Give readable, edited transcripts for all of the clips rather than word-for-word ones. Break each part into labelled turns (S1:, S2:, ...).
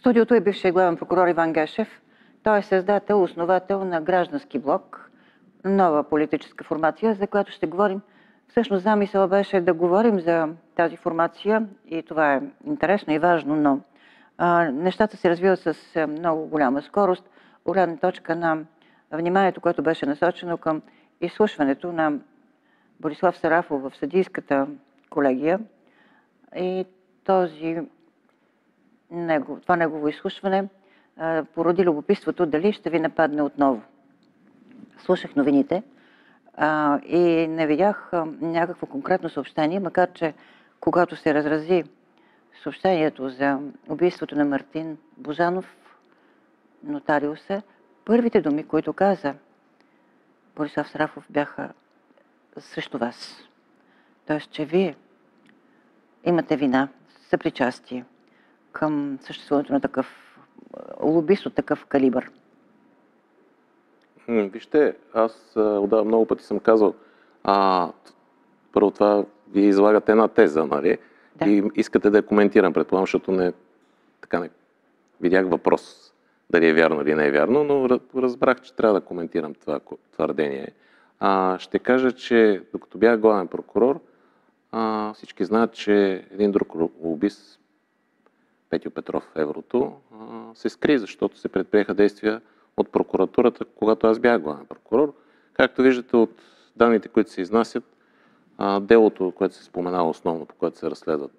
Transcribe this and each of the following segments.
S1: студиото е бившият главен прокурор Иван Гешев. Той е създател, основател на Граждански блок, нова политическа формация, за която ще говорим. Всъщност замисъл беше да говорим за тази формация и това е интересно и важно, но нещата се развиват с много голяма скорост, от гледна точка на вниманието, което беше насочено към изслушването на Борислав Сарафов в съдийската колегия и това негово изслушване породи любопитството дали ще ви нападне отново. Слушах новините и не видях някакво конкретно съобщение, макар че когато се разрази съобщението за убийството на Мартин Божанов, нотариуса, първите думи, които каза Борислав Сарафов, бяха срещу вас. Тоест, че вие имате вина, съпричастие към съществуването на такъв лобист от такъв калибър.
S2: Вижте, аз много пъти съм казал, първо това вие излагате една теза, нали? Да. И искате да я коментирам, предполагам, защото не видях въпрос дали е вярно или не е вярно, но разбрах, че трябва да коментирам това твърдение. Ще кажа, че докато бях главен прокурор, всички знаят, че един друг лобист, Петю Петров, Еврото, се скри, защото се предприеха действия от прокуратурата, когато аз бях главен прокурор. Както виждате от данните, които се изнасят, делото, което се споменава основно, по което се разследват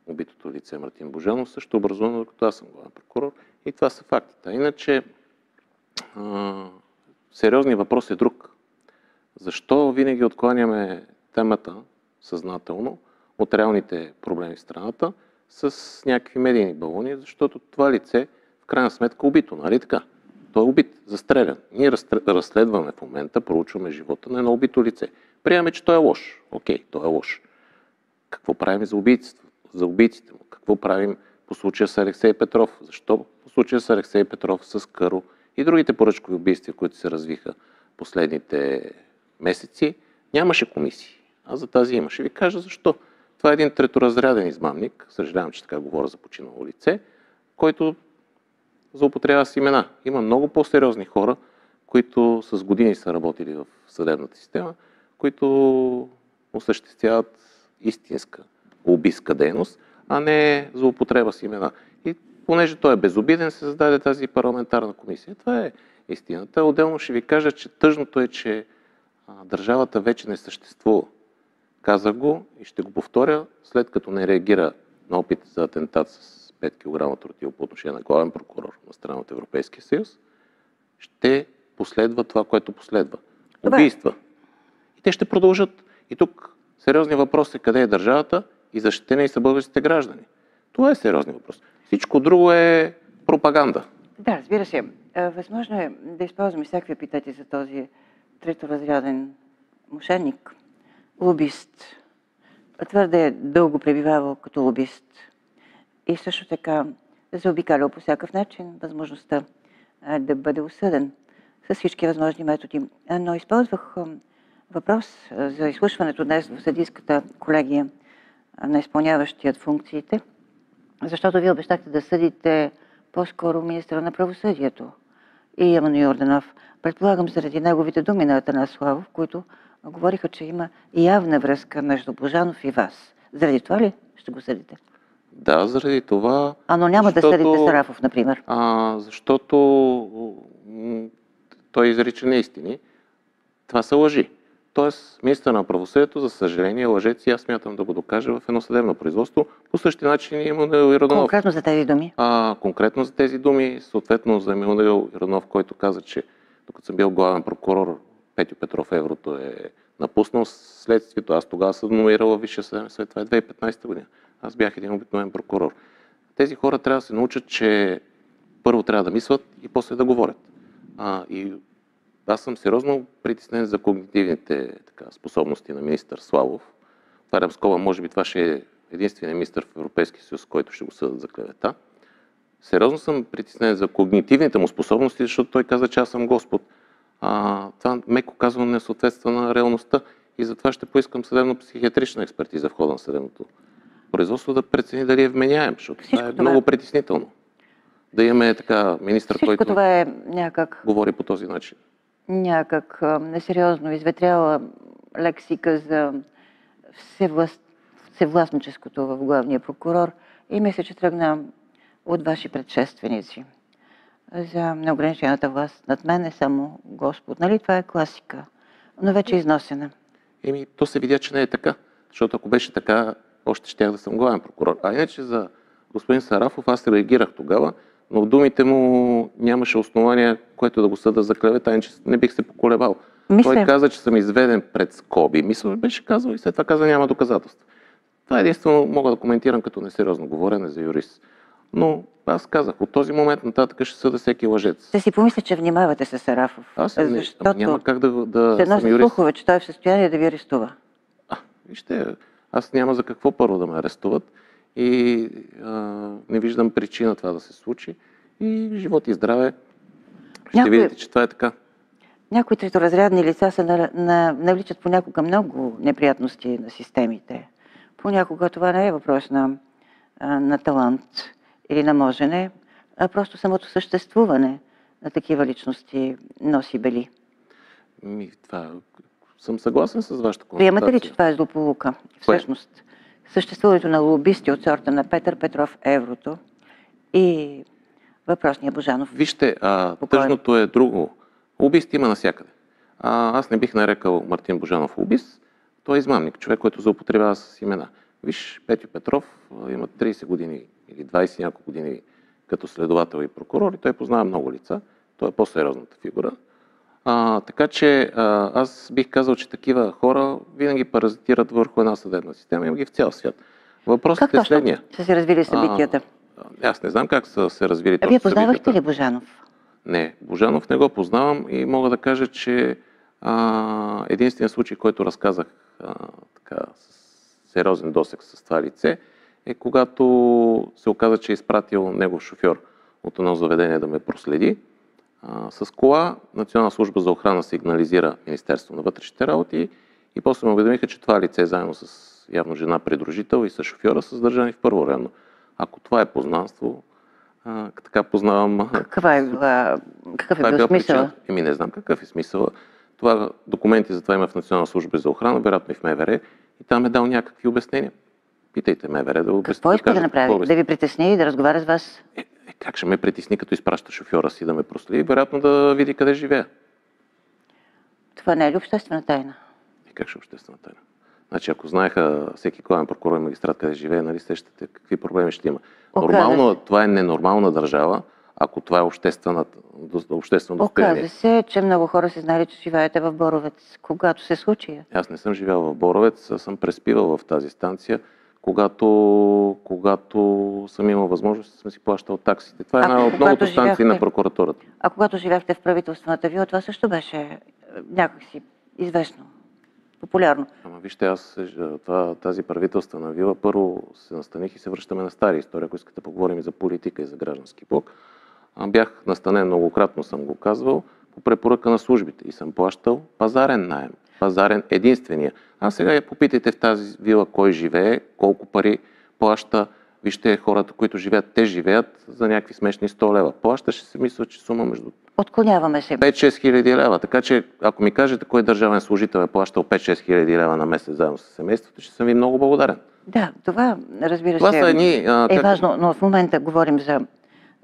S2: убитото лице Мартин Божанов, също образувано, докато аз съм главен прокурор. И това са фактите. Иначе, сериозният въпрос е друг. Защо винаги откланяме темата съзнателно от реалните проблеми в страната с някакви медийни балони, защото това лице в крайна сметка е убито, нали така? Той е убит, застрелян. Ние разследваме в момента, проучваме живота на едно убито лице. Приемаме, че той е лош. Окей, той е лош. Какво правим за убийците му? Какво правим по случая с Алексей Петров? Защо по случая с Алексей Петров, с Къро и другите поръчкови убийства, които се развиха последните месеци, нямаше комисии? А за тази има. Ще ви кажа защо. Това е един треторазряден измамник, съжалявам, че така говоря за починало лице, който злоупотребява с имена. Има много по-сериозни хора, които с години са работили в съдебната система, които осъществяват истинска лобистка дейност, а не злоупотреба с имена. И понеже той е безобиден, се създаде тази парламентарна комисия. Това е истината. Отделно ще ви кажа, че тъжното е, че държавата вече не съществува. Казах го и ще го повторя, след като не реагира на опит за атентат с 5 кг тротил по отношение на главен прокурор на страна от Европейския съюз, ще последва това, което последва. Убийства. И те ще продължат. И тук сериозният въпрос е къде е държавата и защитени са българските граждани. Това е сериозният въпрос. Всичко друго е пропаганда.
S1: Да, разбира се. Възможно е да използваме всякакви епитети за този треторазряден мошенник, лобист. Твърде дълго пребивавал като лобист и също така заобикалял по всякакъв начин възможността да бъде осъден с всички възможни методи. Но използвах въпрос за изслушването днес в съдийската колегия на изпълняващият функциите, защото вие обещахте да съдите по-скоро министъра на правосъдието и Емануил Йорданов. Предполагам заради неговите думи на Атанас Славов, които говориха, че има явна връзка между Божанов и вас. Заради това ли ще го съдите?
S2: Да, заради това.
S1: Но няма да съдите Сарафов, например.
S2: Защото той изрича неистини. Това са лъжи. Тоест, министър на правосъдието, за съжаление, лъжец и аз смятам да го докажа в едно съдебно производство. По същия начин и Емануил Йорданов.
S1: Конкретно за тези думи?
S2: Конкретно за тези думи, съответно за Емануил Йорданов, който каза, че докато съм бил главен прокурор, Петю Петров, Еврото е напуснал следствието. Аз тогава съм номинирал във Висшия съдебен съвет. Това е 2015 година. Аз бях един обикновен прокурор. Тези хора трябва да се научат, че първо трябва да мислят и после да говорят. И аз съм сериозно притеснен за когнитивните способности на министър Славов. Отварям скоба, може би това ще е единственият министър в Европейския съюз, който ще го съдат за клевета. Сериозно съм притеснен за когнитивните му способности, защото той каза, че аз съм Господ. Това, меко казано, не съответства на реалността и затова ще поискам съдебно-психиатрична експертиза в хода на съдебното производство да прецени дали е вменяем, защото това е много притеснително. да имаме така министър,
S1: Всичко
S2: който
S1: това е някак
S2: говори по този начин.
S1: Несериозно изветряла лексика за всевластническото в главния прокурор и мисля, че тръгна от ваши предшественици. За неограничената власт над мен е само Господ. Нали? Това е класика, но вече износена.
S2: То се видя, че не е така, защото ако беше така, още щях да съм главен прокурор. А иначе за господин Сарафов аз реагирах тогава, но в думите му нямаше основание, което да го съда за клевета, иначе не бих се поколебал. Той каза, че съм изведен пред скоби. Мисля, беше казал и след това каза, няма доказателства. Това единствено мога да коментирам като несериозно говорене за юрист. Но аз казах, от този момент нататък ще съда всеки лъжец.
S1: Ще си помисля, че внимавате с Сарафов.
S2: Защото няма как да
S1: се носи слухове, че той е в състояние да ви арестува.
S2: Вижте, аз няма за какво първо да ме арестуват и не виждам причина това да се случи. И живот и здраве. Ще видите, че това е така.
S1: Някои треторазрядни лица се навличат понякога много неприятности на системите. Понякога това не е въпрос на талант или на можене, а просто самото съществуване на такива личности носи бели.
S2: Съм съгласен с вашата констатация.
S1: Приемате ли, че това е злополука? Всъщност, съществуването на лобисти от сорта на Петър Петров, Еврото и въпросния Божанов.
S2: Вижте, тъжното е друго. Лобисти има навсякъде. Аз не бих нарекал Мартин Божанов лобист. Той е измамник, човек, който злоупотребява с имена. Виж, Петю Петров има 30 години или 20 няколко години като следовател и прокурор и той познава много лица. Той е по-сериозната фигура. Така че аз бих казал, че такива хора винаги паразитират върху една съдебна система. Има ги в цял свят. Въпросът е следния.
S1: Как точно са се развили събитията?
S2: Аз не знам как са се развили
S1: Вие познавахте ли Божанов?
S2: Не, Божанов не го познавам и мога да кажа, че единствен случай, който разказах с сериозен досег с това лице, е когато се оказа, че е изпратил негов шофьор от едно заведение да ме проследи. С кола Национална служба за охрана сигнализира Министерство на вътрешните работи и после ме уведомиха, че това лице заедно с явно жена придружител и с шофьора са задържани в първо районно. Ако това е познанство, така познавам...
S1: Какъв е бил смисъл?
S2: Не знам какъв е смисъл. Документи за това има в Национална служба за охрана, вероятно и в МВР, и там е дал някакви обяснения. Питайте МВР да обясни.
S1: Какво иска да направи? Да ви притесни и да разговаря с вас?
S2: Как ще ме притесни, като изпраща шофьора си да ме проследи? Вероятно да види къде живея.
S1: Това не е ли обществена тайна?
S2: Как ще е обществена тайна? Значи, ако знаеха всеки главен прокурор и магистрат къде живее, нали сещате какви проблеми ще има? Нормално, това е ненормална държава, ако това е обществено достояние.
S1: Оказва се, че много хора се знали, че живеете в Боровец. Когато се случи?
S2: Аз не съм живял в Боровец, съм преспивал в тази станция, когато съм имал възможност, съм си плащал таксите. Това е една от многото станции на прокуратурата.
S1: А когато живяхте в правителствената вила, това също беше някакси известно, популярно.
S2: Вижте, тази правителствена вила, първо се настаних и се връщаме на стари история, ако искате да поговорим и за политика и за граждански блок. Бях настанен многократно, съм го казвал, по препоръка на службите и съм плащал пазарен наем. Пазарен единствения. Сега я попитайте в тази вила кой живее, колко пари плаща. Вижте хората, които живеят, те живеят за някакви смешни 100 лева. Плащаше се, мисля, че сума между
S1: Отклоняваме се.
S2: 5-6 хиляди лева. Така че, ако ми кажете кой държавен служител е плащал 5-6 хиляди лева на месец заедно с семейството, ще съм ви много благодарен.
S1: Да, това разбира се е важно, но в момента говорим за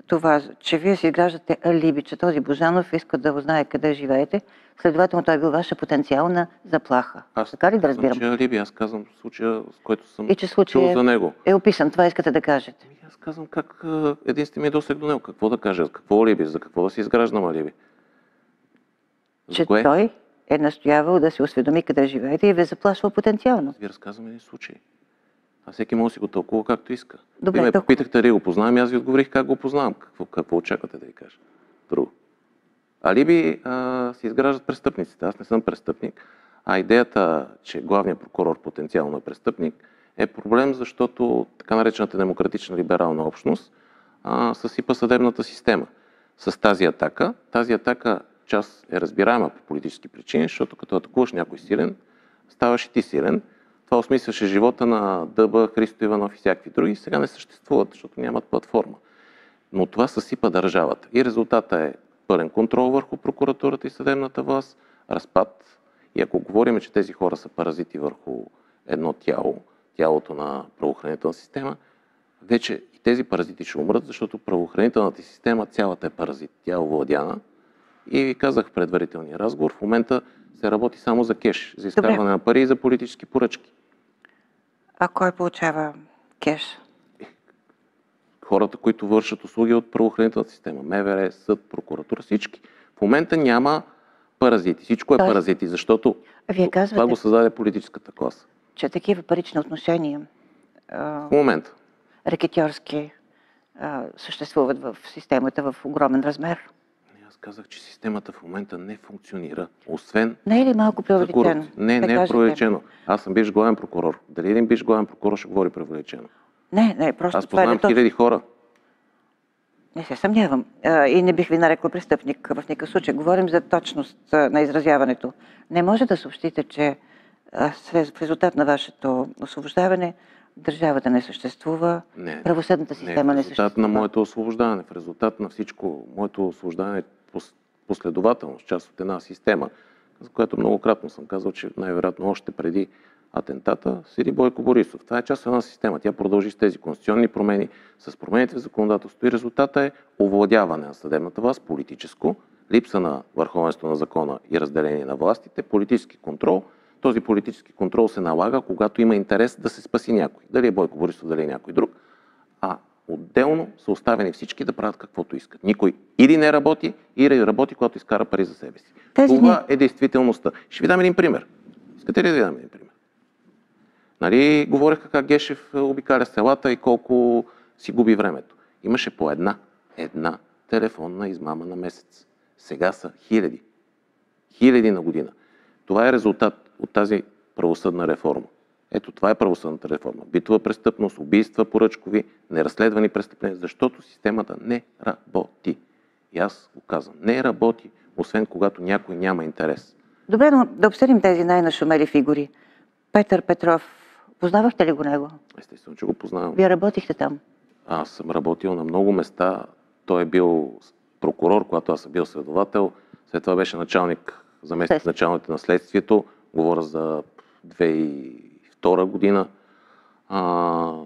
S1: това, че вие си изграждате алиби, че този Божанов иска да узнае къде живеете, следователно той е бил ваша потенциална заплаха. Така ли да разбирам?
S2: Алиби, аз казвам случая, с който съм
S1: чул
S2: за него.
S1: Е описан, това искате да кажете.
S2: Аз казвам как единствен ми досег до него. Какво да кажа? Какво алиби? За какво да си изграждам алиби?
S1: Че той е настоявал да се осведоми къде живеете и ви е заплашвал потенциално.
S2: Ви разказвам един случай. Всеки може да си го тълкува както иска.
S1: Добре,
S2: Вие ме попитахте дали го познавам и аз ви отговорих как го познавам. Какво очаквате да ви кажа? Друго. Алиби си изграждат престъпниците. Аз не съм престъпник. Идеята, че главният прокурор потенциално е престъпник, е проблем, защото така наречената демократична либерална общност съсипа съдебната система. С тази атака част е разбираема по политически причини, защото като атакуваш някой силен, ставаш и ти силен. Това осмисляше живота на Дъба, Христо Иванов и всякакви други. Сега не съществуват, защото нямат платформа. Но това съсипа държавата. И резултата е пълен контрол върху прокуратурата и съдебната власт, разпад. И ако говорим, че тези хора са паразити върху едно тяло, тялото на правоохранителна система, вече и тези паразити ще умрат, защото правоохранителната система цялата е паразит. Тя е овладяна. И ви казах в предварителния разговор, в момента се работи само за кеш, за изкарване на пари и за политически поръчки.
S1: А кой получава кеш?
S2: Хората, които вършат услуги от правоохранителната система, МВР, съд, прокуратура, всички. В момента няма паразити. Всичко е паразити, защото
S1: Вие казвате,
S2: това го създаде политическата класа.
S1: Че такива парични отношения
S2: В момента
S1: рекетьорски съществуват в системата в огромен размер.
S2: Аз казах, че системата в момента не функционира, освен...
S1: Не е ли малко преувеличено?
S2: Не е преувеличено. Аз съм бивш главен прокурор. Дали един бивш главен прокурор ще говори преувеличено?
S1: Не, просто
S2: аз познавам хиляди хора.
S1: Не се съмнявам. И не бих ви нарекла престъпник в никакъв случай. Говорим за точност на изразяването. Не може да съобщите, че в резултат на вашето освобождаване държавата не съществува, правосъдната система не съществува.
S2: В резултат на моето освобождаване, в резултат на всичко, моето освобождаване е последователност, част от една система, за която многократно съм казал, че най-вероятно още преди атентата седи Бойко Борисов. Това е част от една система. Тя продължи с тези конституционни промени, с промените в законодателството и резултата е овладяване на съдебната власт, политическо, липса на върховенство на закона и разделение на властите, политически контрол. Този политически контрол се налага, когато има интерес да се спаси някой. Дали е Бойко Борисов, дали е някой друг. А отделно са оставени всички да правят каквото искат. Никой или не работи, или работи, когато изкара пари за себе си. Това е действителността. Ще ви дам един пример. Искате ли да ви дам един пример? Нали, говореха как Гешев обикаля селата и колко си губи времето. Имаше по една телефонна измама на месец. Сега са хиляди. Хиляди на година. Това е резултат от тази правосъдна реформа. Ето, това е правосъдната реформа. Битова престъпност, убийства поръчкови, неразследвани престъпления, защото системата не работи. И аз го казвам, не работи, освен когато някой няма интерес.
S1: Добре, но да обсъдим тези най-нашумели фигури. Петър Петров, познавахте ли го него?
S2: Естествено, че го познавам.
S1: Вие работихте там?
S2: Аз съм работил на много места. Той е бил прокурор, когато аз съм бил следовател. След това беше началник, заместник началник на следствието. Говоря за 2002 година.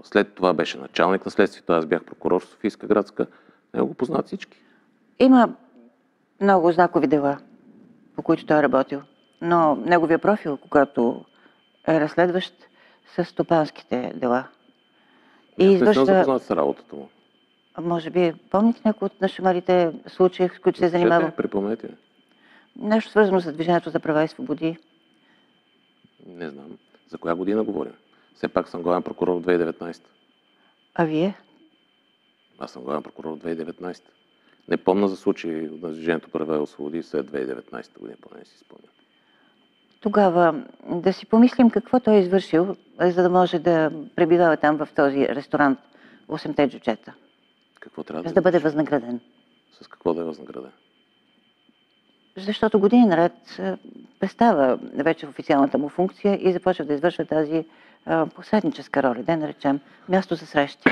S2: След това беше началник на следствието. Аз бях прокурор в Софийска градска. Него го познават всички.
S1: Има много знакови дела, по които той е работил. Но неговия профил, когато е разследващ, с стопанските дела.
S2: И не съм запознат с работата му.
S1: Може би помните някои от нашумелите случаи, с които се занимава?
S2: Припомнете ми.
S1: Нещо свързано с Движението за права и свободи.
S2: Не знам. За коя година говорим? Все пак съм главен прокурор в 2019.
S1: А вие?
S2: Аз съм главен прокурор в 2019. Не помня за случаи на Движението права и свободи след 2019 година, поне не си спомням.
S1: Тогава да си помислим какво той е извършил, за да може да пребивава там в този ресторант 8-те джуджета.
S2: Какво трябва
S1: за да бъде възнаграден.
S2: С какво да е възнаграден?
S1: Защото години наред престава вече официалната му функция и започва да извършва тази посредническа роля, да наречем място за срещи.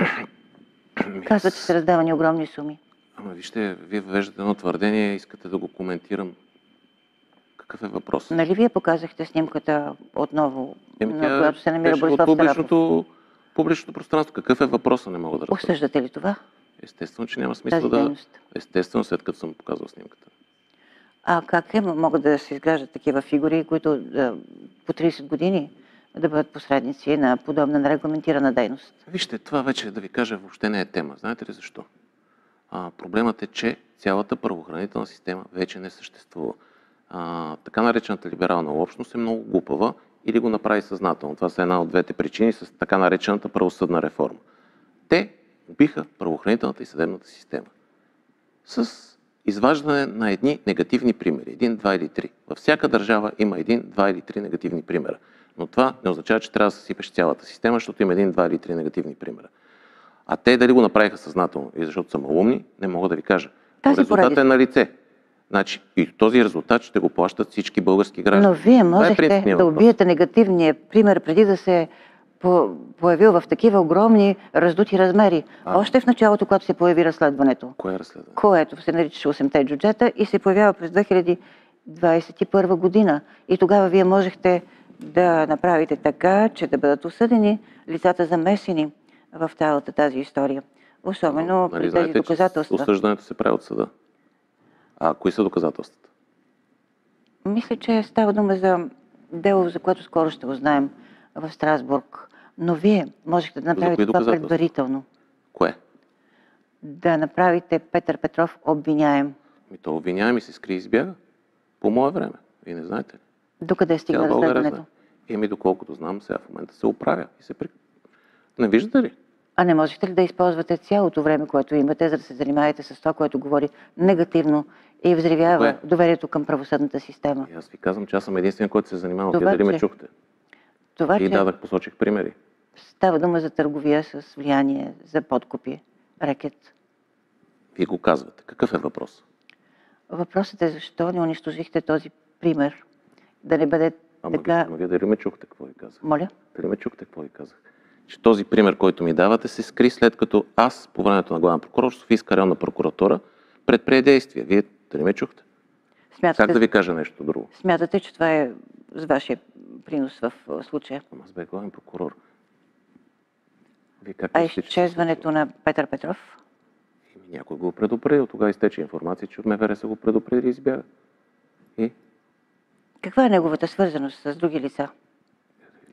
S1: Казва, че са раздавани огромни суми.
S2: Ама вижте, вие въвеждате едно твърдение, искате да го коментирам. Какъв е въпрос?
S1: Нали вие показахте снимката отново, на която се намира Борислав
S2: Тарапов? Публичното пространство. Какъв е въпросът, не мога да разбера.
S1: Осъждате ли това?
S2: Естествено, че няма смисъл да... Естествено, след като съм показал снимката.
S1: А как могат да се изграждат такива фигури, които по 30 години да бъдат посредници на подобна нерегламентирана дейност?
S2: Вижте, това вече, да ви кажа, въобще не е тема. Знаете ли защо? Проблемът е, че цялата правоохранителна система вече не съществува. Така наречената либерална общност е много глупава или го направи съзнателно. Това са една от двете причини с така наречената правосъдна реформа. Те убиха правоохранителната и съдебната система с изваждане на едни негативни примери. 1, 2 или 3. Във всяка държава има 1, 2 или 3 негативни примера. Но това не означава, че трябва да съсипеш цялата система, защото има 1, 2 или 3 негативни примера. А те дали го направиха съзнателно и защото са малумни, не мога да ви кажа. Резултатът е на лице. Значи, и този резултат ще го плащат всички български граждани.
S1: Но вие можехте да убиете негативния пример преди да се появил в такива огромни раздути размери. Още в началото, когато се появи разследването.
S2: Кое разследване?
S1: Което се наричаше 8-те джуджета и се появява през 2021 година. И тогава вие можехте да направите така, че да бъдат осъдени лицата замесени в цялата тази история. Особено при тези доказателства.
S2: Осъждането се прави от съда. А кои са доказателствата?
S1: Мисля, че става дума за дело, за което скоро ще узнаем в Страсбург. Но вие можете да направите това предварително.
S2: Кое?
S1: Да направите Петър Петров обвиняем.
S2: То обвиняем и се скри и избяга. По мое време. Вие не знаете ли?
S1: Докъде стигна разследването?
S2: Доколкото знам, сега в момента се оправя. Не виждате ли?
S1: А не можете ли да използвате цялото време, което имате, за да се занимаете с това, което говори негативно и взривява доверието към правосъдната система?
S2: И аз ви казвам, че аз съм единствен, който се занимава. Вие дали ме чухте? Посочих примери.
S1: Става дума за търговия с влияние, за подкупи, рекет.
S2: Вие го казвате. Какъв е въпрос?
S1: Въпросът е защо не унищожихте този пример? Да не бъде така...
S2: Вие дали ме чухте какво ви казах?
S1: Моля?
S2: Дали ме чухте какво ви казах? Че този пример, който ми давате, се скри след като аз, по времето на главен прокурор, Софийска районна прокуратура, предприе действия. Вие дали ме чухте? Как да ви кажа нещо друго?
S1: Смятате, че това е с вашия принос в случая?
S2: Аз бях главен прокурор.
S1: Изчезването на Петър Петров?
S2: Някой го предупредил. Тогава изтече информация, че от МВР са го предупредили и избяга.
S1: Каква е неговата свързаност с други лица?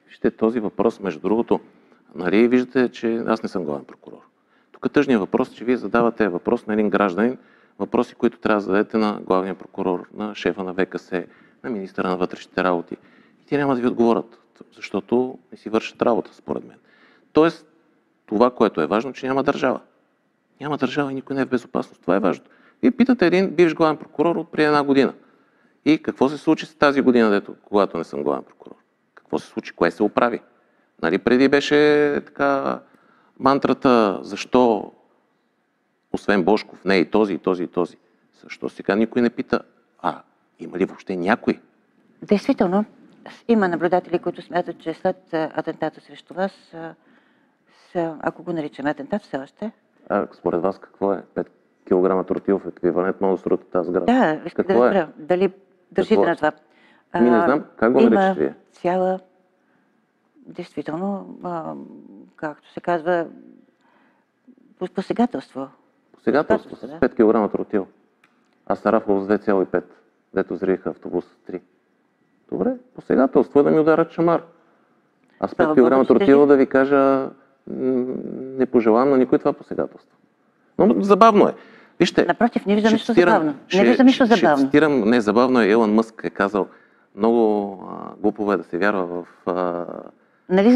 S2: Вижте, този въпрос, между другото, виждате, че аз не съм главен прокурор. Тук тъжният въпрос е, че вие задавате въпрос на един гражданин, въпроси, които трябва да зададете на главния прокурор, на шефа на ВКС, на министъра на вътрешните работи. И те няма да ви отговорят, защото не си вършат работа, според мен. Тоест, това, което е важно, че няма държава. Няма държава и никой не е в безопасност. Това е важно. Вие питате един бивш главен прокурор от преди една година. И какво се случи с тази година, когато не съм главен прокурор? Какво се случи? Кое се оправи? Преди беше така мантрата, защо освен Божков, не и този, и този, и този. Защо сега никой не пита, има ли въобще някой?
S1: Действително, има наблюдатели, които смятат, че след атентата срещу вас, ако го наричаме атентат все още...
S2: Според вас какво е? 5 кг тротилов еквивалент може да срути тази сграда?
S1: Да, искам да разбера. Дали държите на това?
S2: Не знам. Как го наричате вие?
S1: Цяла... Действително, както се казва, посегателство.
S2: Посегателство с 5 кг тротил. А Сарафово с 2,5, дето взривиха автобус с 3. Добре, посегателство е да ми ударят шамар. А с 5 кг тротил да ви кажа, не пожелавам на никой това посегателство. Но забавно е. Вижте,
S1: напротив, не виждам нищо забавно. Не виждам нищо забавно.
S2: Ще цитирам, не, забавно е, Илон Мъск е казал, много глупаво е да се вярва в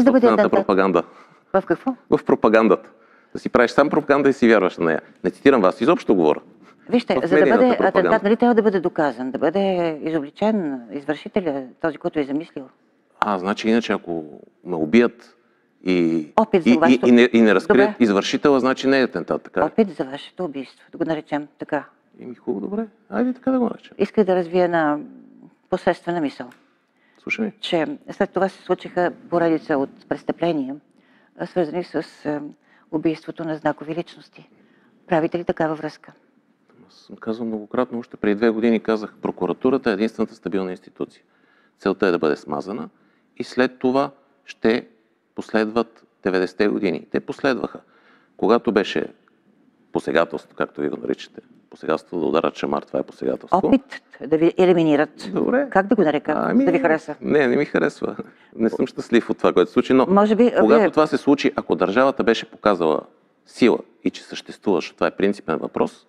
S2: собствената пропаганда.
S1: В какво?
S2: В пропагандата. Да си правиш сам пропаганда и си вярваш на нея. Не цитирам вас, изобщо говоря.
S1: Вижте, за да бъде атентат, нали трябва да бъде доказан, да бъде изобличен извършителя, този, който е замислил?
S2: Значи иначе ако ме убият и не разкрият извършителя, значи не е атентат, така?
S1: Опит за вашето убийство, да го наречем така.
S2: Хубаво, добре. Айде така да го наречем.
S1: Исках да развия една посредствена мисъл.
S2: Слушай.
S1: Че след това се случиха поредица от престъпления, свързани с убийството на знакови личности. Правите ли такава връзка?
S2: Аз съм казал многократно, още преди 2 години казах, прокуратурата е единствената стабилна институция. Целта е да бъде смазана и след това ще последват 90-те години. Те последваха. Когато беше посегателство, както ви го наричате, посегателство да ударят шамар, това е посегателство.
S1: Опит да ви елиминират.
S2: Добре.
S1: Как да го нарека? Да ви хареса?
S2: Не ми харесва. Не съм щастлив от това, което се случи, но когато това се случи, ако държавата беше показала сила и че съществува, защото това е принципен въпрос,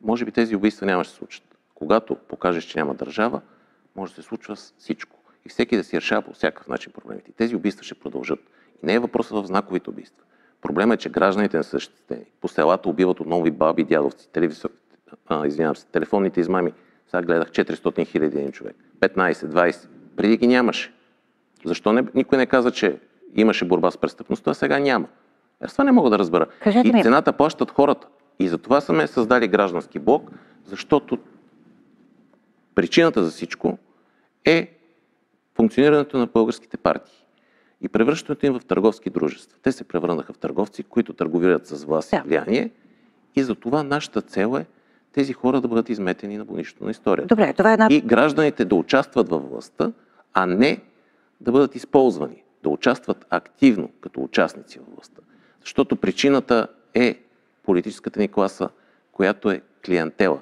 S2: може би тези убийства нямаше да се случат. Когато покажеш, че няма държава, може да се случва всичко. И всеки да си решава по всякакъв начин проблемите. Тези убийства ще продължат. И не е въпросът в знаковите убийства. Проблемът е, че гражданите не са защитени. По селата убиват отново и баби, дядовци, телефонните измами. Сега гледах 400 хиляди един човек. 15, 20. Преди ги нямаше. Защо никой не каза, че имаше борба с престъпността, а сега няма? Аз това не мога да разбера. И цената плащат хората. И затова сме създали граждански блок, защото причината за всичко е функционирането на българските партии. и превръщането им в търговски дружества. Те се превърнаха в търговци, които търгуват с власт и влияние. И за това нашата цел е тези хора да бъдат изметени на бунището на историята.
S1: Добре, това е
S2: И гражданите да участват във властта, а не да бъдат използвани, да участват активно като участници във властта. Защото причината е политическата ни класа, която е клиентела.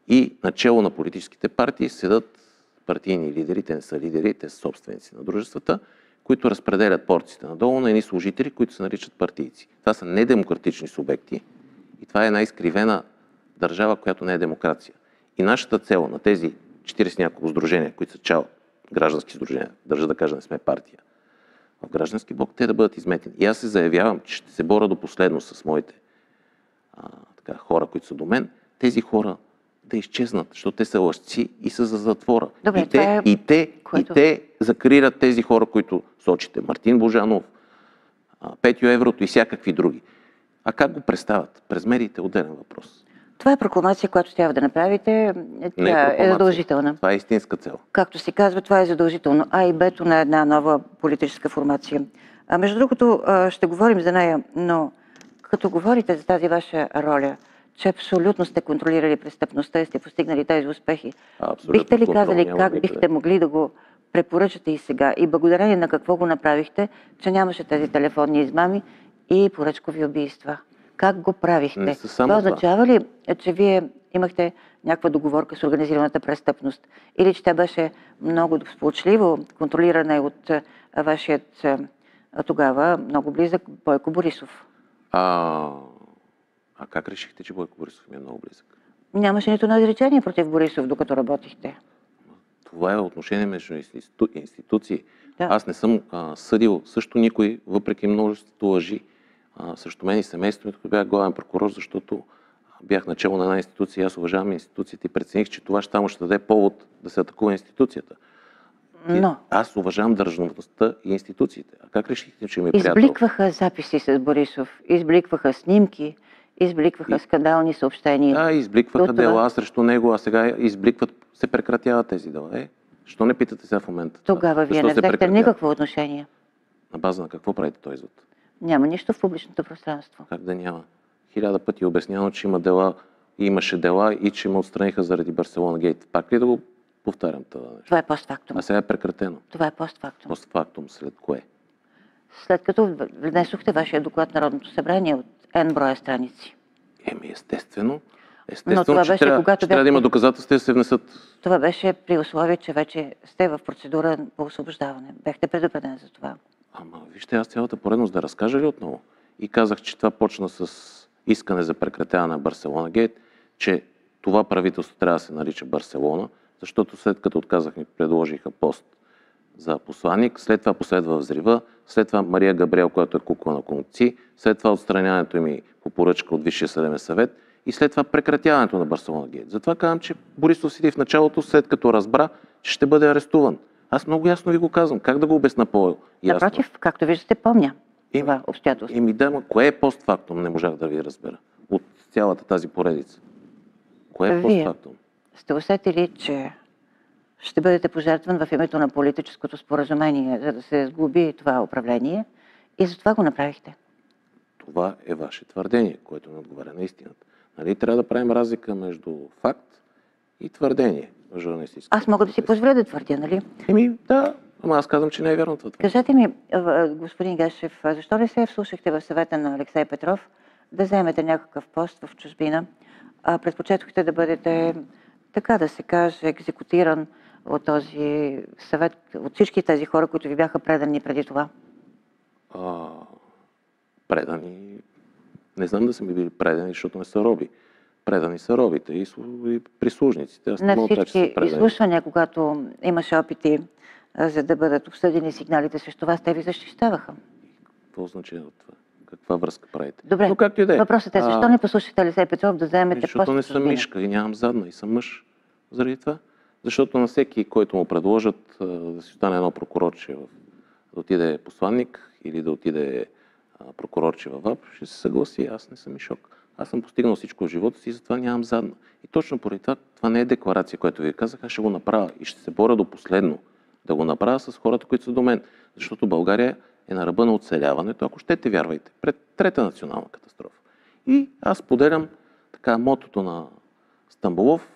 S2: И начело на политическите партии седат партийни лидери, те не са лидери, те са собственици на дружествата, които разпределят порциите надолу на едни служители, които се наричат партийци. Това са недемократични субекти и това е една изкривена държава, която не е демокрация. И нашата цел на тези 40 няколко сдружения, които са граждански сдружения, държа да кажа, не сме партия, в граждански блок, те да бъдат изметени. И аз се заявявам, че ще се боря до последно с моите хора, които са до мен, тези хора да изчезнат, защото те са лъжци и са за затвора.
S1: Добре,
S2: и те закрират тези хора, които сочите. Мартин Божанов, Петю Еврото и всякакви други. А как го представят? През медиите отделен въпрос.
S1: Това е прокламация, която трябва да направите. Тя е задължителна.
S2: Това е истинска цел.
S1: Както се казва, това е задължително. А и Б-то на една нова политическа формация. Между другото, ще говорим за нея, но като говорите за тази ваша роля, че абсолютно сте контролирали престъпността и сте постигнали тези успехи, бихте ли казали как бихте могли да го препоръчате и сега? И благодарение на какво го направихте, че нямаше тези телефонни измами и поръчкови убийства? Как го правихте? Това означава ли, че вие имахте някаква договорка с организираната престъпност? Или че тя беше много сполучливо контролирана от вашият тогава много близък Бойко Борисов?
S2: А как решихте, че Бойко Борисов ми е много близък?
S1: Нямаше нито на изречение против Борисов, докато работихте.
S2: Това е отношение между институции.
S1: Да.
S2: Аз не съм съдил също никой, въпреки множеството лъжи срещу мен и семейството ми, като бях главен прокурор, защото бях начало на една институция. Аз уважавам институцията и прецених, че това ще даде повод да се атакува институцията.
S1: Но
S2: аз уважавам държавността и институциите. А как решихте, че ми е приятел?
S1: Избликваха записи с Борисов, избликваха снимки, избликваха скандални съобщения.
S2: Да, избликваха дела срещу него, а сега избликват, се прекратяват тези дела. Що не питате сега в момента?
S1: Тогава вие не взехте никакво отношение.
S2: На база на какво правите този извод?
S1: Няма нищо в публичното пространство.
S2: Как да няма? 1000 пъти обяснявам, че има дела, имаше дела и че ме отстраниха заради Барселона Гейт. Пак ли да го повтарям това нещо?
S1: Това е постфактум.
S2: А сега е прекратено.
S1: Това е постфактум.
S2: Постфактум след кое?
S1: След като внесохте вашия доклад в Народното събрание от N броя страници.
S2: Естествено.
S1: Но това
S2: че
S1: беше,
S2: трябва да има доказателства да се внесат.
S1: Това беше при условие, че вече сте в процедура по освобождаване. Бяхте предупреден за това.
S2: Вижте, аз цялата поредност да разкажа ли отново? И казах, че това почна с искане за прекратяване на Барселона Гейт, че това правителство трябва да се нарича Барселона, защото след като отказах ми предложиха пост за посланник, след това последва взрива, след това Мария Габриел, която е кукла на конци, след това отстраняването ми по поръчка от Висшия съдебен съвет и след това прекратяването на Барселона Гейт. Затова казвам, че Борисов седи в началото, след като разбра, че ще бъде арестуван. Аз много ясно ви го казвам. Как да го обясна по-ясно?
S1: Напротив, както виждате, помня това обстоятелство.
S2: Кое е постфактум, не можах да ви разбера от цялата тази поредица. Кое е постфактум?
S1: Сте усетили, че ще бъдете пожертван в името на политическото споразумение, за да се сглоби това управление и затова го направихте.
S2: Това е ваше твърдение, което не отговаря на истината. Нали трябва да правим разлика между факт и твърдение?
S1: Аз мога да си позволя да твърдя, нали?
S2: Да, ама аз казвам, че не е вярно това.
S1: Кажете ми, господин Гешев, защо не се вслушахте в съвета на Алексей Петров да вземете някакъв пост в чужбина? Предпочетохте да бъдете, така да се каже, екзекутиран от този съвет, от всички тези хора, които ви бяха предани преди това?
S2: Предани? Не знам да са ми били предани, защото не са роби. Предани са робите и прислужниците.
S1: На всички изслушвания, когато имаше опити за да бъдат обсъдени сигналите срещу вас, те ви защищаваха.
S2: Какво означава това? Каква връзка правите?
S1: Добре,
S2: но както и да е.
S1: Въпросът е, защо не послушате Алексей Петров да вземете пост?
S2: Защото не съм мишка и нямам задна и съм мъж. Заради това. Защото на всеки, който му предложат да си стане едно прокурорче, да отиде посланник или да отиде прокурорче във ВАП, ще се съгласи. Аз не съм мишок. Аз съм постигнал всичко в живота си и затова нямам задна. И точно поради това не е декларация, която ви казах, аз ще го направя и ще се боря до последно да го направя с хората, които са до мен. Защото България е на ръба на оцеляването, ако щете, вярвайте, пред трета национална катастрофа. И аз поделям така мотото на Стамболов: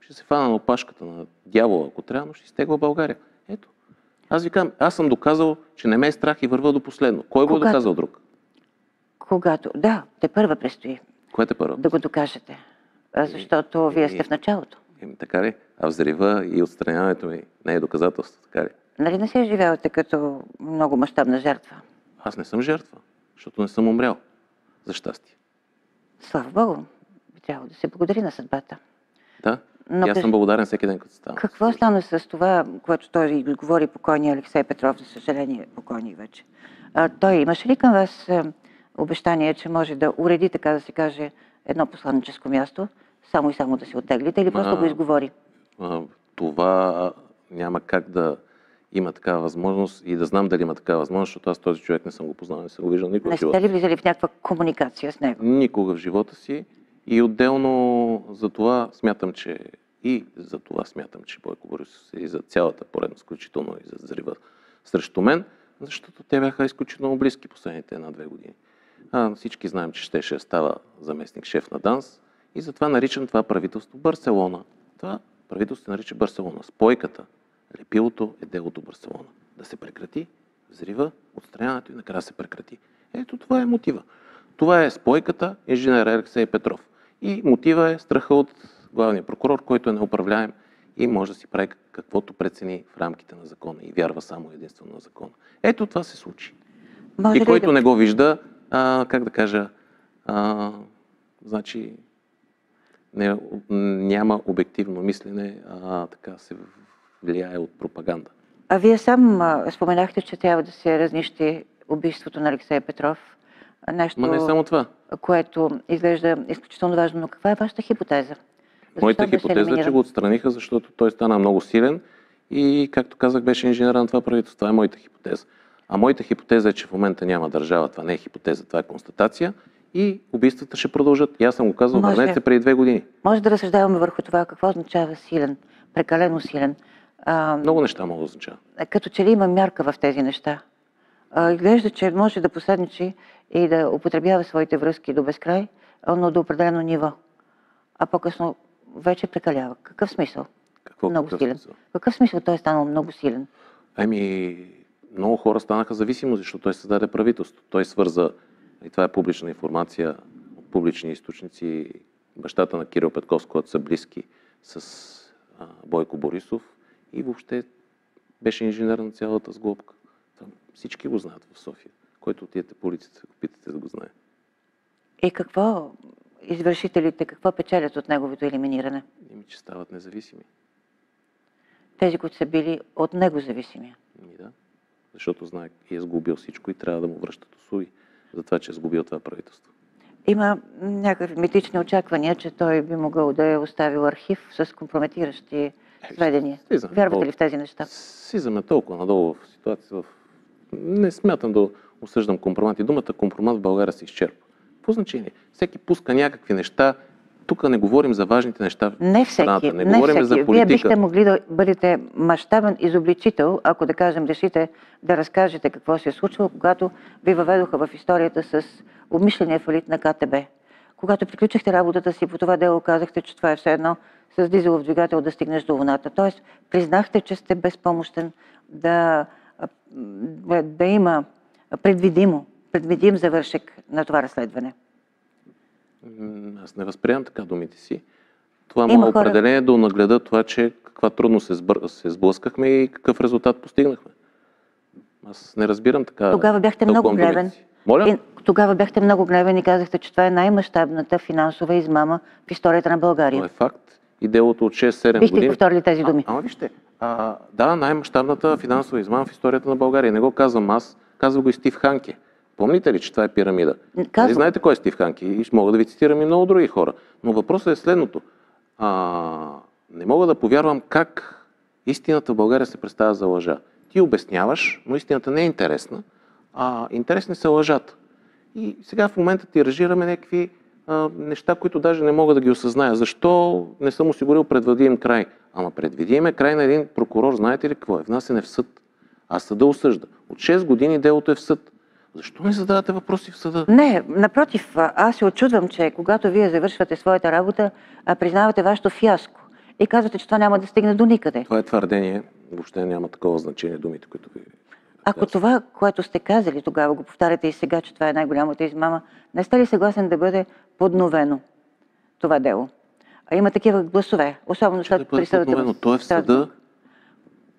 S2: ще се фана на опашката на дявола, ако трябва, но ще изтегла България. Ето. Аз ви казвам, аз съм доказал, че не ме е страх и върва до последно. Кой го е доказал друг?
S1: Да, тепърва предстои.
S2: Кое тепърва?
S1: Да го докажете. Защото вие сте в началото.
S2: Така ли? А взрива и отстраняването ми не е доказателство, така ли?
S1: Нали не се живеете като много мащабна жертва?
S2: Аз не съм жертва, защото не съм умрял. За щастие.
S1: Слава Богу. Би трябвало да се благодари на съдбата.
S2: Да. Но аз съм благодарен всеки ден, като стана.
S1: Какво стана с това, което той говори покойния Алексей Петров, за съжаление покойник вече? Той имаше ли към вас обещание, че може да уреди, така да се каже, едно посланническо място, само и само да се оттеглите, или просто го изговори?
S2: Това няма как да има такава възможност и да знам дали има такава възможност, защото аз този човек не съм го познал, не съм го виждал никога в живота.
S1: Не сте ли влизали в някаква комуникация с него?
S2: Никога в живота си. И отделно за това смятам, че Бойко Борисов и за цялата поредност, включително и за взрива срещу мен, защото те бяха изключително близки последните 1-2 години. Всички знаем, че щеше да става заместник шеф на ДАНС и затова наричам това правителство Барселона. Това правителство се нарича Барселона. Спойката, лепилото е делото Барселона. Да се прекрати взрива, отстраняването и накрая се прекрати. Ето това е мотива. Това е спойката инженер Алексей Петров. И мотива е страха от главния прокурор, който е неуправляем и може да си прави каквото прецени в рамките на закона и вярва само единствено на закона. Ето това се случи. И който не го вижда, значи няма обективно мислене, така се влияе от пропаганда.
S1: А вие сам споменахте, че трябва да се разнищи убийството на Алексей Петров. Нещо,
S2: не само това.
S1: Което изглежда изключително важно. Но каква е вашата хипотеза?
S2: Моята хипотеза е, че го отстраниха, защото той стана много силен и, както казах, беше инженер на това правителство. Това е моята хипотеза. А моята хипотеза е, че в момента няма държава. Това не е хипотеза, това е констатация. И убийствата ще продължат. И аз съм го казал, върнете се преди 2 години.
S1: Може да разсъждаваме върху това какво означава силен, прекалено силен.
S2: Много неща могат да означава.
S1: Като че ли има мярка в тези неща. Изглежда, че може да посредничи и да употребява своите връзки до безкрай, но до определено ниво. А по-късно вече прекалява. Какъв смисъл? Много силен. Какъв смисъл той е станал много силен?
S2: Много хора станаха зависими, защото той създаде правителство. Той свърза, и това е публична информация от публични източници, бащата на Кирил Петков, с който са близки с Бойко Борисов и въобще беше инженер на цялата сглобка. Всички го знаят в София. Който отидете по улицата, го питате да го знае.
S1: И какво извършителите, какво печелят от неговото елиминиране?
S2: Че стават независими.
S1: Тези, които са били от него зависими.
S2: Да. Защото знае и е сглобил всичко и трябва да му връщат услуги за това, че е сглобил това правителство.
S1: Има някакви митични очаквания, че той би могъл да е оставил архив с компрометиращи сведения. Вярвате ли в тези неща?
S2: Слизаме толкова надолу в ситуация. Не смятам да осъждам компромат. И думата компромат в България се изчерпва. По значение. Всеки пуска някакви неща. Тук не говорим за важните неща.
S1: Не всеки.
S2: Не говорим за политика.
S1: Вие бихте могли да бъдете мащабен изобличител, ако, да кажем, решите да разкажете какво се е случвало, когато ви въведоха в историята с умишления фалит на КТБ. Когато приключихте работата си по това дело, казахте, че това е все едно с дизелов двигател да стигнеш до Луната. Тоест, признахте, че сте безпомощен да има предвидим завършек на това разследване.
S2: Аз не възприемам така думите си. Това мое определение да нагледа това, че каква трудно се сблъскахме и какъв резултат постигнахме. Аз не разбирам така.
S1: Тогава бяхте много гневен.
S2: Моля?
S1: Тогава бяхте много гневен и казахте, че това е най-мащабната финансова измама в историята на България.
S2: Това е факт. И делото от 6-7 години.
S1: Бихте повторили тези думи.
S2: Вижте. Да, най-мащабната финансова измама в историята на България. Не го казвам аз, казва го и Стив Ханке. Помните ли, че това е пирамида? Нали знаете кой е Стив Ханке? И мога да ви цитирам и много други хора. Но въпросът е следното. Не мога да повярвам как истината в България се представя за лъжа. Ти обясняваш, но истината не е интересна, интересни са лъжата. И сега в момента тиражираме някакви неща, които даже не мога да ги осъзная. Защо не съм осигурил предвидим край? Ама предвидим е край на един прокурор, знаете ли какво е? Внасяне в съд. А съда осъжда. От 6 години делото е в съд. Защо не задавате въпроси в съда?
S1: Не, напротив, аз се очудвам, че когато вие завършвате своята работа, признавате вашето фиаско и казвате, че това няма да стигне до никъде.
S2: Това е твърдение. Въобще няма такова значение думите, които ви...
S1: Ако това, което сте казали тогава, го повтаряте и сега, че това е най-голямата измама, не сте ли съгласен да бъде подновено това дело? А има такива гласове, особено след присъдата в
S2: Той е в съда.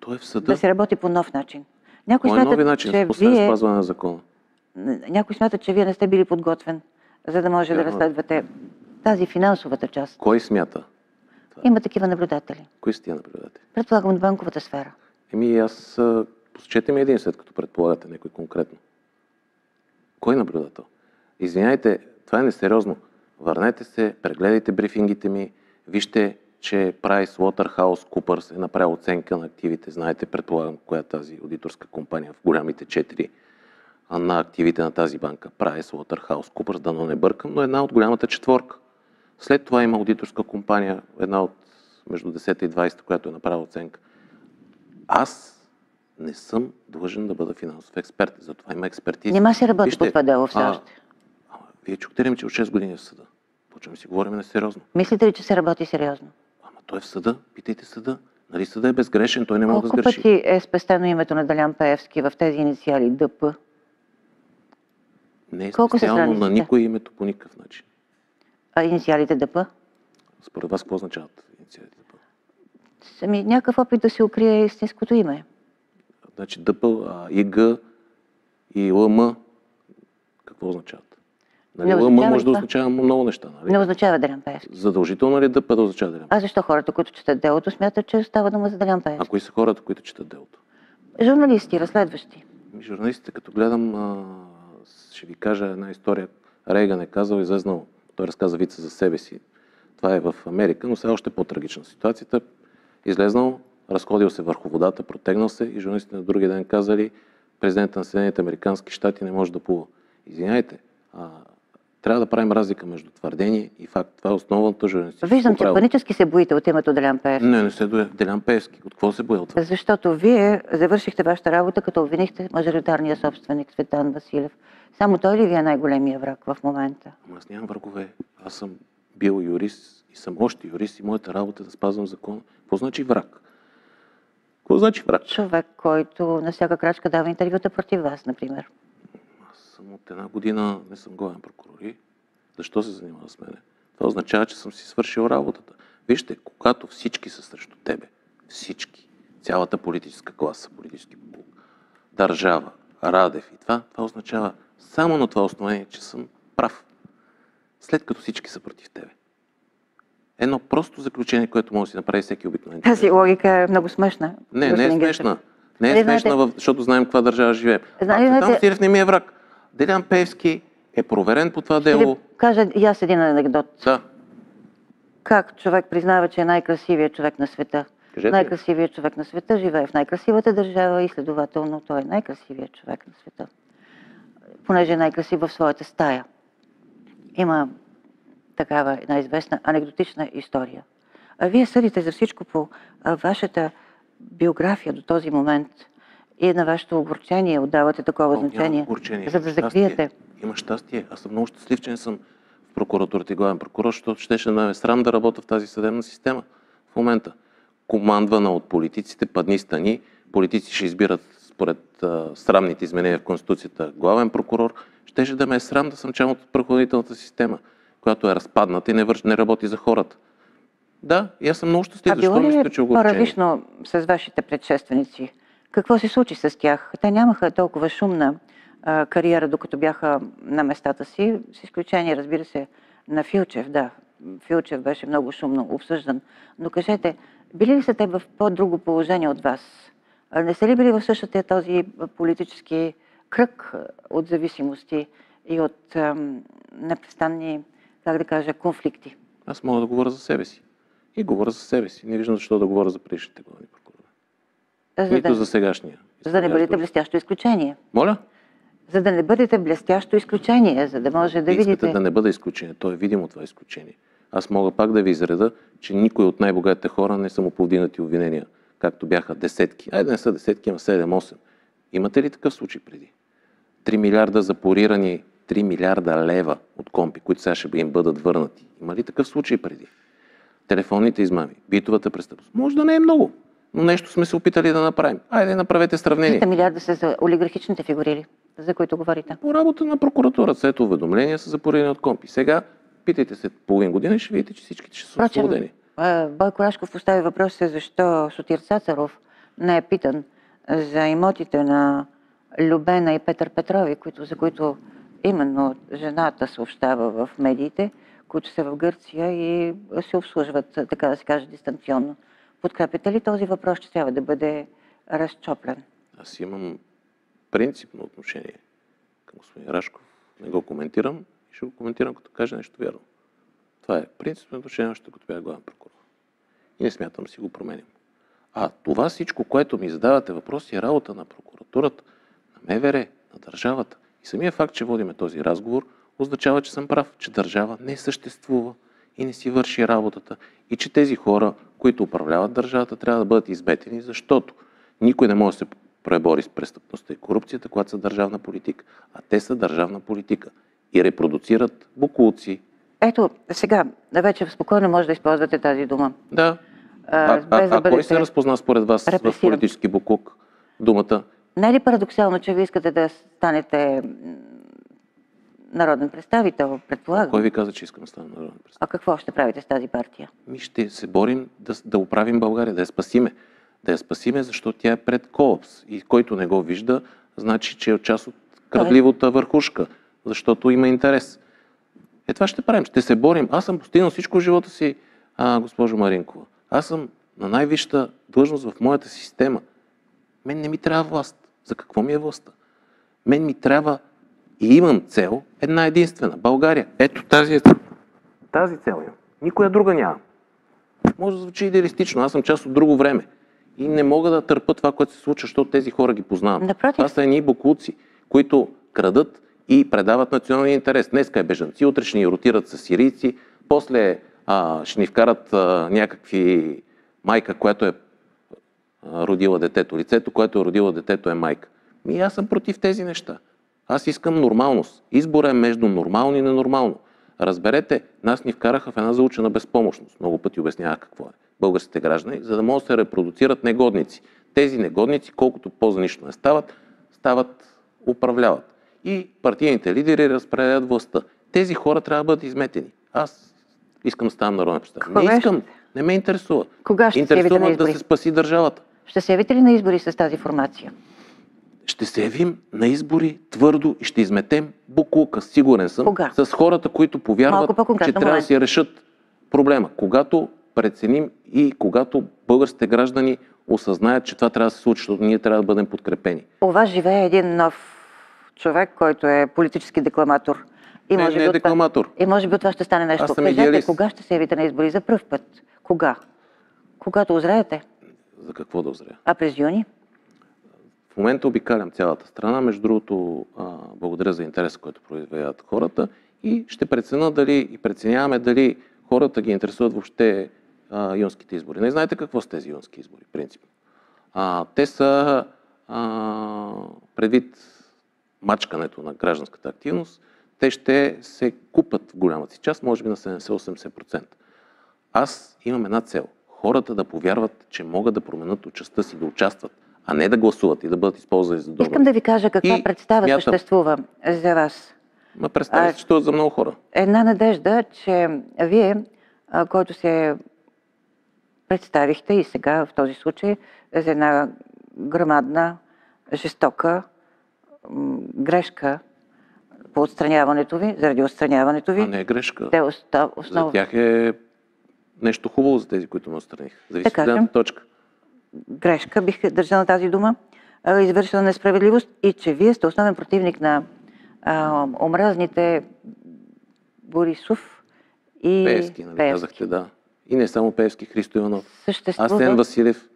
S2: Той е в съда.
S1: Да се работи по нов начин. Някой
S2: Кой нови начин?
S1: че
S2: вие... спазване на закона.
S1: Някой смята, че вие не сте били подготвен, за да може да разследвате тази финансовата част.
S2: Кой смята?
S1: Има такива наблюдатели.
S2: Кои са тия наблюдатели?
S1: Предполагам от банковата сфера.
S2: Аз посочете ми един, след като предполагате някой конкретно. Кой наблюдател? Извиняйте, това е несериозно. Върнете се, прегледайте брифингите ми, вижте, че PricewaterhouseCoopers е направил оценка на активите. Знаете, предполагам, коя е тази аудиторска компания в голямите 4 на активите на тази банка. PricewaterhouseCoopers, дано не бъркам, но една от голямата 4. След това има аудиторска компания, една от между 10 и 20, която е направила оценка. Аз не съм длъжен да бъда финансов експерт, затова има експертиза.
S1: Нима се работи по това дело все още?
S2: Вие чухте ли ми, че от 6 години в съда? Почваме си говорим несериозно.
S1: Мислите ли, че се работи сериозно?
S2: Той е в съда. Питайте съда. Нали съда е безгрешен, той не може да сгреши.
S1: Колко пъти е спестено името на Делян Пеевски в тези инициали ДП?
S2: Не е специално на никой името по никакъв начин.
S1: А инициалите ДП?
S2: Според вас какво означават инициалите ДП?
S1: Някакъв опит да се укрие истинското име.
S2: Значи ДП, ИГ и ЛМ какво означават? Нали, ЛМ може да означава много неща. Нали?
S1: Не означава Делян Пеевски.
S2: Задължително ли ДП да означава Делян Пеевски?
S1: А защо хората, които четат делото, смятат, че става дума за Делян Пеевски?
S2: А кои са хората, които четат делото?
S1: Журналисти, разследващи.
S2: Журналистите, като гледам, ще ви кажа една история. Рейган е казал, излезнал, той разказа вица за себе си. Това е в Америка, но сега още по-трагична ситуацията. Излезнал, разходил се върху водата, протегнал се и журналистите на другия ден казали, президентът на Съединените американски щати не може да плува. Извинявайте, трябва да правим разлика между твърдение и факт. Това е основната журналистика.
S1: Виждам, че панически се боите от името Делян Пеевски.
S2: Не се боя. Делян Пеевски. От какво се боя от това?
S1: Защото вие завършихте вашата работа, като обвинихте мажоритарния собственик Цветан Василев. Само той ли ви е най-големия враг в момента?
S2: Аз нямам врагове. Аз съм бил юрист и съм още юрист и моята работа е да спазвам закона. Какво значи враг? Какво значи враг?
S1: Човек, който на всяка крачка дава интервюта против вас, например.
S2: Аз съм от 1 година не съм главен прокурор. Защо се занимава с мене? Това означава, че съм си свършил работата. Вижте, когато всички са срещу тебе, всички, цялата политическа класа, политически държава, Радев и това означава само на това основание, че съм прав. След като всички са против тебе. Едно просто заключение, което може да си направи всеки обикновен човек.
S1: Тази логика е много смешна.
S2: Не е смешна. Не е смешна, защото знаем каква държава живеем.
S1: Цветан
S2: Василев не ми е враг. Делян Пеевски е проверен по това дело.
S1: Ще ви кажа и аз един анекдот.
S2: Да.
S1: Как човек признава, че е най-красивият човек на света? Най-красивият човек на света живее в най-красивата държава и следователно той е най-красивият човек на света. Понеже е най-красив в своята стая. Има такава една известна анекдотична история. А вие съдите за всичко по вашата биография до този момент и на вашето огорчение отдавате такова значение, за да закриете.
S2: Има щастие. Аз съм много щастлив, че не съм в прокуратурата и главен прокурор, защото щеше да ме срам да работя в тази съдебна система в момента. Командвана от политиците, падни стани, политици ще избират според срамните изменения в Конституцията главен прокурор, щеше да ме е срам да съм част от правоохранителната система, която е разпадната и не работи за хората. Да, и аз съм много щастлив, защо ми ще огорчение?
S1: По-различно с вашите предшественици? Какво се случи с тях? Те нямаха толкова шумна кариера, докато бяха на местата си, с изключение, разбира се, на Филчев. Да, Филчев беше много шумно обсъждан. Но кажете, били ли са те в по-друго положение от вас? Не са ли били в същия този политически кръг от зависимости и от непрестанни, как да кажа, конфликти?
S2: Аз мога да говоря за себе си. И говоря за себе си. Не виждам защо да говоря за предишните главни прокурори. Нито за сегашния.
S1: За да не бъдете блестящо изключение.
S2: Моля?
S1: За да не бъдете блестящо изключение, за да може да
S2: Искате
S1: видите...
S2: да не бъде изключение. То е видимо това изключение. Аз мога пак да ви изреда, че никой от най-богатите хора не са му повдигнати обвинения, както бяха десетки. Айде не са десетки, ама 7-8. Имате ли такъв случай преди? 3 милиарда запорирани, 3 милиарда лева от компи, които сега ще им бъдат върнати. Има ли такъв случай преди? Телефонните измами, битовата престъпност. Може да не е много, но нещо сме се опитали да направим. Айде, направете сравнение.
S1: 3 милиарда са за олигархичните фигури, за които говорите.
S2: По работа на прокуратура, след уведомления са запорирани от компи. Сега питайте се половин година и ще видите, че всичките ще са освободени.
S1: Бойко Рашков постави въпроса защо Сотир Цацаров не е питан за имотите на Любена и Петър Петрови, за които именно жената съобщава в медиите, които са в Гърция и се обслужват, така да се каже, дистанционно. Подкрепяте ли този въпрос, че трябва да бъде разчоплен?
S2: Аз имам принципно отношение към господин Рашков. Не го коментирам и ще го коментирам, като каже нещо вярно. Това е принципно отношение, още като бях главен прокурор. И не смятам си го променим. А това всичко, което ми задавате въпроси, е работа на прокуратурата, на МВР, на държавата. И самия факт, че водиме този разговор, означава, че съм прав, че държава не съществува и не си върши работата. И че тези хора, които управляват държавата, трябва да бъдат изметени, защото никой не може да се пребори с престъпността и корупцията, когато са държавна политика. А те са държавна политика и репродуцират боклуци.
S1: Ето, сега, вече спокойно може да използвате тази дума.
S2: Да. Кой се разпозна според вас в политически боклук думата?
S1: Не е ли парадоксално, че ви искате да станете народен представител, предполагам?
S2: Кой ви каза, че искам да стана народен представител?
S1: А какво ще правите с тази партия?
S2: Ще се борим да оправим България, да я спасиме. Да я спасиме, защото тя е пред колапс. И който не го вижда, значи, че е част от крадливата върхушка, защото има интерес. Това ще правим. Ще се борим. Аз съм постигнал всичко в живота си, госпожо Маринкова. Аз съм на най-висшата длъжност в моята система. Мен не ми трябва власт. За какво ми е властта? Мен ми трябва и имам цел една единствена. България. Ето тази цел имам. Никоя друга няма. Може да звучи идеалистично. Аз съм част от друго време. И не мога да търпя това, което се случва, защото тези хора ги познавам.
S1: Напротив.
S2: Това са едни боклуци, които крадат и предават националния интерес. Днеска е бежанци, утре ще ни ротират с сирийци, после ще ни вкарат някакви майка, която е родила детето. Лицето, което е родила детето, е майка. И аз съм против тези неща. Аз искам нормалност. Избора е между нормално и ненормално. Разберете, нас ни вкараха в една заучена безпомощност. Много пъти обяснявах какво е. Българските граждани, за да могат да се репродуцират негодници. Тези негодници, колкото по-за нищо не стават, управляват. И партийните лидери разпределят властта. Тези хора трябва да бъдат изметени. Аз искам да ставам народен представител. Не искам, не ме интересува.
S1: Кога ще се явите на избори?
S2: Да се спаси държавата.
S1: Ще се явите ли на избори с тази формация?
S2: Ще се явим на избори твърдо и ще изметем боклука. Сигурен съм.
S1: Кога?
S2: С хората, които повярват, че трябва да си решат проблема. Когато преценим и когато българските граждани осъзнаят, че това трябва да се случи, защото ние трябва да бъдем подкрепени.
S1: У вас живее един нов човек, който е политически декламатор. И може
S2: не е декламатор.
S1: И може би от това ще стане нещо.
S2: Аз съм идеалист.
S1: Кога ще се явите на избори за пръв път? Кога? Когато озреете?
S2: За какво да озрея?
S1: А през юни?
S2: В момента обикалям цялата страна. Между другото, благодаря за интереса, който проявяват хората и ще преценя и преценяваме дали хората ги интересуват въобще юнските избори. Не знаете какво са тези юнски избори, принципно. Те са предвид мачкането на гражданската активност, те ще се купат в голямата си част, може би на 70-80%. Аз имам една цел. Хората да повярват, че могат да променят участта си, да участват, а не да гласуват и да бъдат използвани за добро.
S1: Искам да ви кажа каква представа съществува за вас.
S2: Представа съществува за много хора.
S1: Една надежда, че вие, който се представихте и сега в този случай за една грамадна, жестока грешка по отстраняването ви, заради отстраняването ви.
S2: Не е грешка.
S1: За
S2: тях е нещо хубаво за тези, които ме отстраниха. Зависи от гледната точка.
S1: Грешка, бих държала тази дума, извършена несправедливост и че вие сте основен противник на омразните Борисов и
S2: Пеевски, нали казахте, да. И не само Пеевски, Христо Иванов,
S1: съществува...
S2: Асен Василев.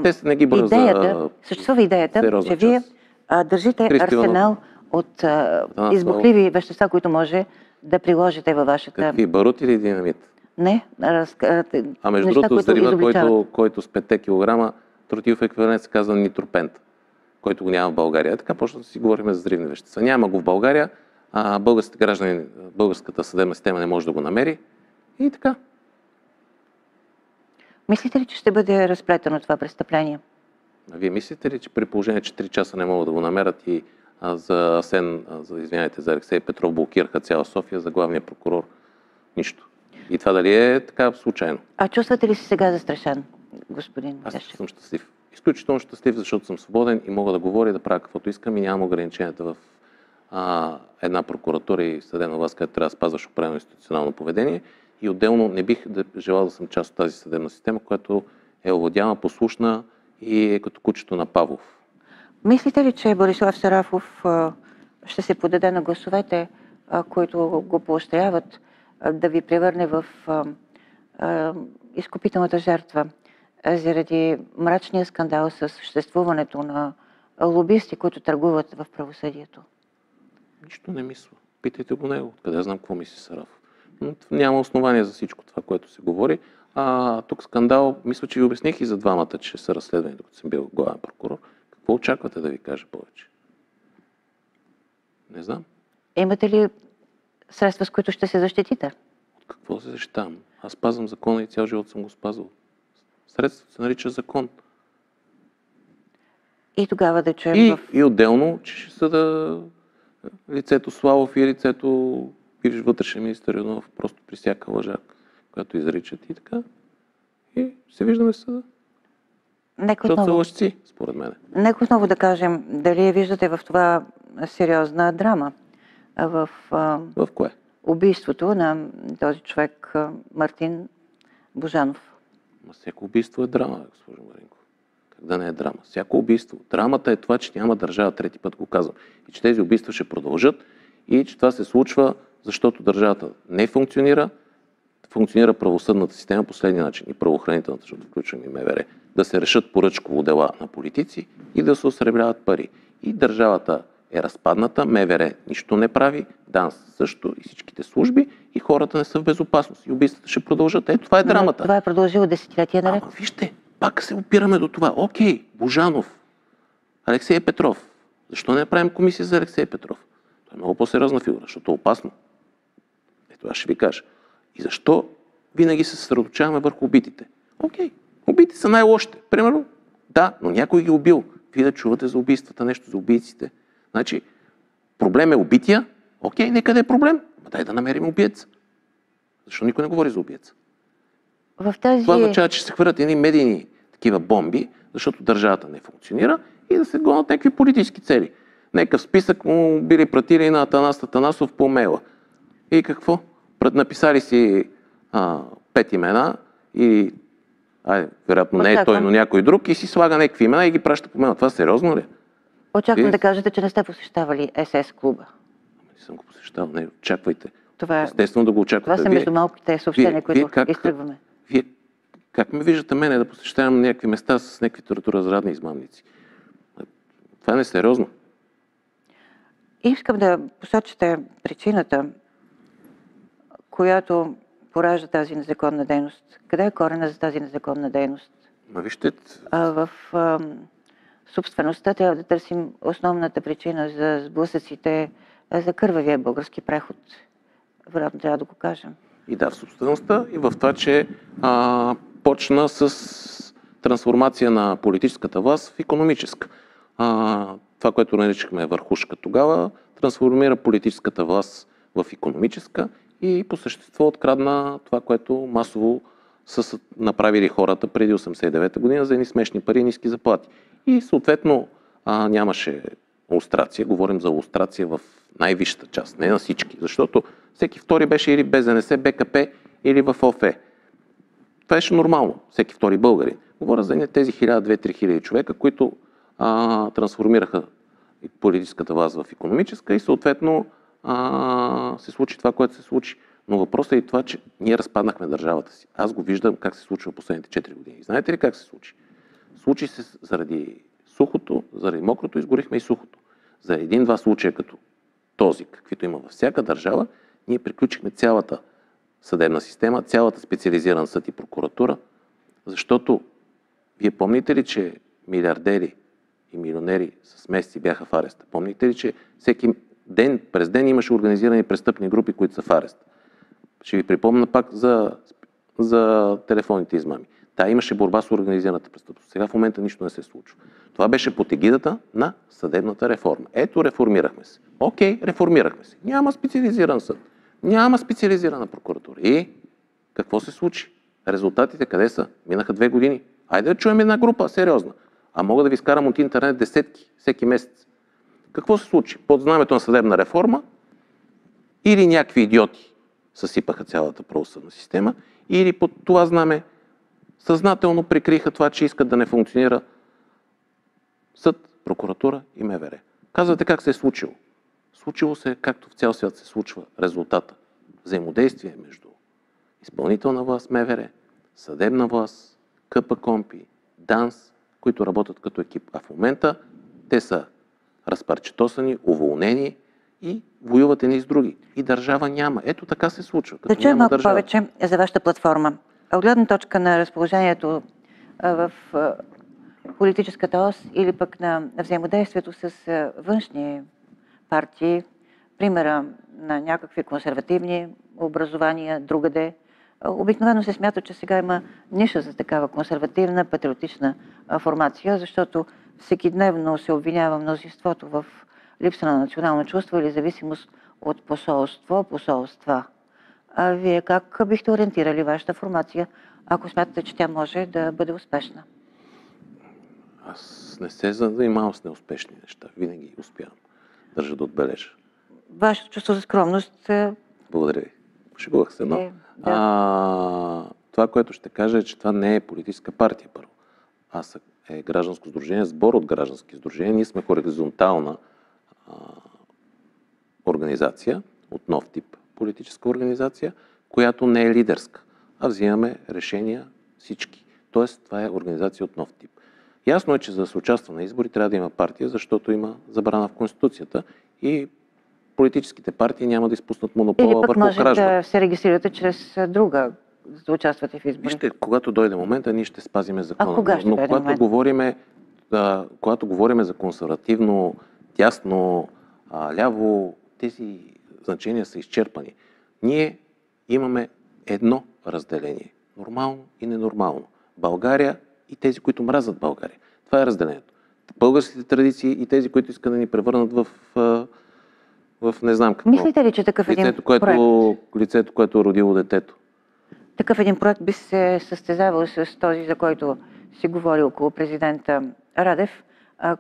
S2: Те не ги броя
S1: съществува идеята, че вие държите арсенал от избухливи вещества, които може да приложите във вашата...
S2: Какви? Барут или динамит?
S1: Не,
S2: Между
S1: неща,
S2: другото,
S1: които изобличават.
S2: който с 5 кг тротилов еквивалент се казва нитропент, който го няма в България. Така почна да си говорим за взривни вещества. Няма го в България, българските граждани, българската съдебна система не може да го намери и така.
S1: Мислите ли, че ще бъде разплетено това престъпление?
S2: Вие мислите ли, че при положение, че 3 часа не могат да го намерят и за за Алексей Петров блокираха цяла София, за главния прокурор нищо? И това дали е така случайно?
S1: А чувствате ли си сега застрашен, господин
S2: Аз
S1: Гешев?
S2: съм щастлив. Изключително щастлив, защото съм свободен и мога да говоря и да правя каквото искам и нямам ограниченията в една прокуратура и съдебна власт, където трябва да спазваш определено институционално поведение. И отделно не бих желал да съм част от тази съдебна система, която е овладяна, послушна и е като кучето на Павлов.
S1: Мислите ли, че Борислав Сарафов ще се подаде на гласовете, които го поощряват, да ви превърне в изкупителната жертва заради мрачния скандал с съществуването на лобисти, които търгуват в правосъдието?
S2: Нищо не мисля. Питайте го него. Откъде знам какво мисли Сарафов. Но няма основание за всичко това, което се говори. Тук скандал, мисля, че ви обясних и за двамата, че са разследвани, докато съм бил главен прокурор. Какво очаквате да ви кажа повече? Не знам.
S1: Имате ли средства, с които ще се защитите?
S2: От какво се защитавам? Аз спазвам закона и цял живот съм го спазвал. Средството се нарича закон.
S1: И тогава да чуем
S2: И отделно, че ще съда лицето Славов и лицето бивш вътрешен министър Юнов просто при всяка лъжа, която изричат и така. И се виждаме в съда. Защото са лъжци, според мен.
S1: Нека отново да кажем, дали виждате в това сериозна драма? В
S2: кое?
S1: Убийството на този човек Мартин Божанов.
S2: Всяко убийство е драма, госпожо Маринко. Как да не е драма? Всяко убийство. Драмата е това, че няма държава, трети път го казвам. И че тези убийства ще продължат и че това се случва, защото държавата не функционира, функционира правосъдната система по следния начин и правоохранителната, защото включвам и МВР, да се решат поръчково дела на политици и да се осребряват пари. И държавата е разпадната, МВР нищо не прави, ДАНС също и всичките служби и хората не са в безопасност. И убийствата ще продължат. Ето това е драмата.
S1: Това е продължило десетилетия наред.
S2: Вижте, пак се опираме до това. Окей, Божанов, Алексей Петров. Защо не правим комисия за Алексей Петров? Той е много по-сериозна фигура, защото е опасно. Ето аз ще ви кажа. И защо винаги се съсредоточаваме върху убитите? Окей, убити са най-лошите. Примерно, да, но някой ги убил. Вие да чувате за убийствата, нещо за убийците. Значи, проблем е убития. Окей, нека да е проблем. Дай да намерим убиец. Защо никой не говори за убиеца? Това означава, че се хвърлят едни медийни такива бомби, защото държавата не функционира и да се гонят някакви политически цели. Некъв списък му били пратили на Атанас Атанасов по мейла. И какво? Написали си 5 имена и вероятно не е той, но някой друг и си слага някакви имена и ги праща по мейла. Това сериозно ли?
S1: Очаквам да кажете, че не сте посещавали СС клуба.
S2: Не съм го посещавал. Не, очаквайте.
S1: Това,
S2: естествено да го очаквате.
S1: Това са между малките съобщения, които изтръгваме.
S2: Вие как ме виждате мене да посещавам някакви места с някакви туроразрадни измамници? Това не е сериозно.
S1: Искам да посочите причината, която поражда тази незаконна дейност. Къде е корена за тази незаконна дейност?
S2: Вижте...
S1: В собствеността трябва да търсим основната причина за сблъсъците, за кървавия български преход. Вероятно трябва да го кажем.
S2: И да, в собствеността и в това, че почна с трансформация на политическата власт в икономическа. Това, което наричахме върхушка тогава, трансформира политическата власт в икономическа и по същество открадна това, което масово са направили хората преди 1989 година за едни смешни пари и ниски заплати. И съответно нямаше лустрация. Говорим за лустрация в най-висшата част, не на всички. Защото всеки втори беше или БЗНС, БКП или в ОФЕ. Това беше нормално. Всеки втори българин. Говоря за тези 1000-2000-3000 хиляди човека, които трансформираха политическата власт в икономическа и съответно се случи това, което се случи. Но въпросът е и това, че ние разпаднахме държавата си. Аз го виждам как се случва последните 4 години. Знаете ли как се случи? Случи се заради сухото, заради мокрото, изгорихме и сухото. за един-два случая като този, каквито има във всяка държава, ние приключихме цялата съдебна система, цялата специализиран съд и прокуратура, защото вие помните ли, че милиардери и милионери с месеци бяха в ареста? Помните ли, че всеки ден, през ден имаше организирани престъпни групи, които са в арест? Ще ви припомня пак за телефонните измами. Имаше борба с организираната престъпност. Сега в момента нищо не се случва. Това беше под егидата на съдебната реформа. Ето, реформирахме се. Окей, реформирахме се. Няма специализиран съд. Няма специализирана прокуратура. И какво се случи? Резултатите къде са? Минаха 2 години. Айде да чуем една група, сериозна. А мога да ви скарам от интернет десетки, всеки месец. Какво се случи? Под знамето на съдебна реформа или някакви идиоти съсипаха цялата правосъдна система, или под това знаме съзнателно прикриха това, че искат да не функционира съд, прокуратура и МВР. Казвате как се е случило. Случило се, както в цял свят се случва резултата. Взаимодействие между изпълнителна власт, МВР, съдебна власт, КПКОНПИ, ДАНС, които работят като екип. А в момента те са разпарчетосани, уволнени и воюват едни с други. И държава няма. Ето така се случва.
S1: Да чуем малко повече за вашата платформа. От гледна точка на разположението в политическата ос или пък на взаимодействието с външни партии, примера на някакви консервативни образования, другаде, обикновено се смята, че сега има ниша за такава консервативна, патриотична формация, защото всекидневно се обвинява мнозинството в липса на национално чувство или зависимост от посолства. А вие как бихте ориентирали вашата формация, ако смятате, че тя може да бъде успешна?
S2: Аз не се занимавам с неуспешни неща. Винаги успявам. Държа да отбележа.
S1: Вашето чувство за скромност...
S2: Благодаря ви. Пошегувах се, но... Това, което ще кажа е, че това не е политическа партия, първо. Аз е гражданско сдружение, сбор от граждански сдружения. Ние сме хоризонтална организация, от нов тип политическа организация, която не е лидерска, а взимаме решения всички. Тоест, това е организация от нов тип. Ясно е, че за да се участва на избори трябва да има партия, защото има забрана в Конституцията и политическите партии няма да изпуснат монопола върху кражба.
S1: Или пък може да се регистрирате чрез друга, за да участвате в избори.
S2: Вижте, когато дойде момента, ние ще спазиме закона.
S1: А кога ще дойде момент?
S2: Когато говорим за консервативно, дясно, ляво, тези значения са изчерпани. Ние имаме едно разделение. Нормално и ненормално. България и тези, които мразят България. Това е разделението. Българските традиции и тези, които искат да ни превърнат в не знам какво.
S1: Мислите ли, че такъв един проект...
S2: Лицето, което е родило детето.
S1: Такъв един проект би се състезавал с този, за който си говори около президента Радев,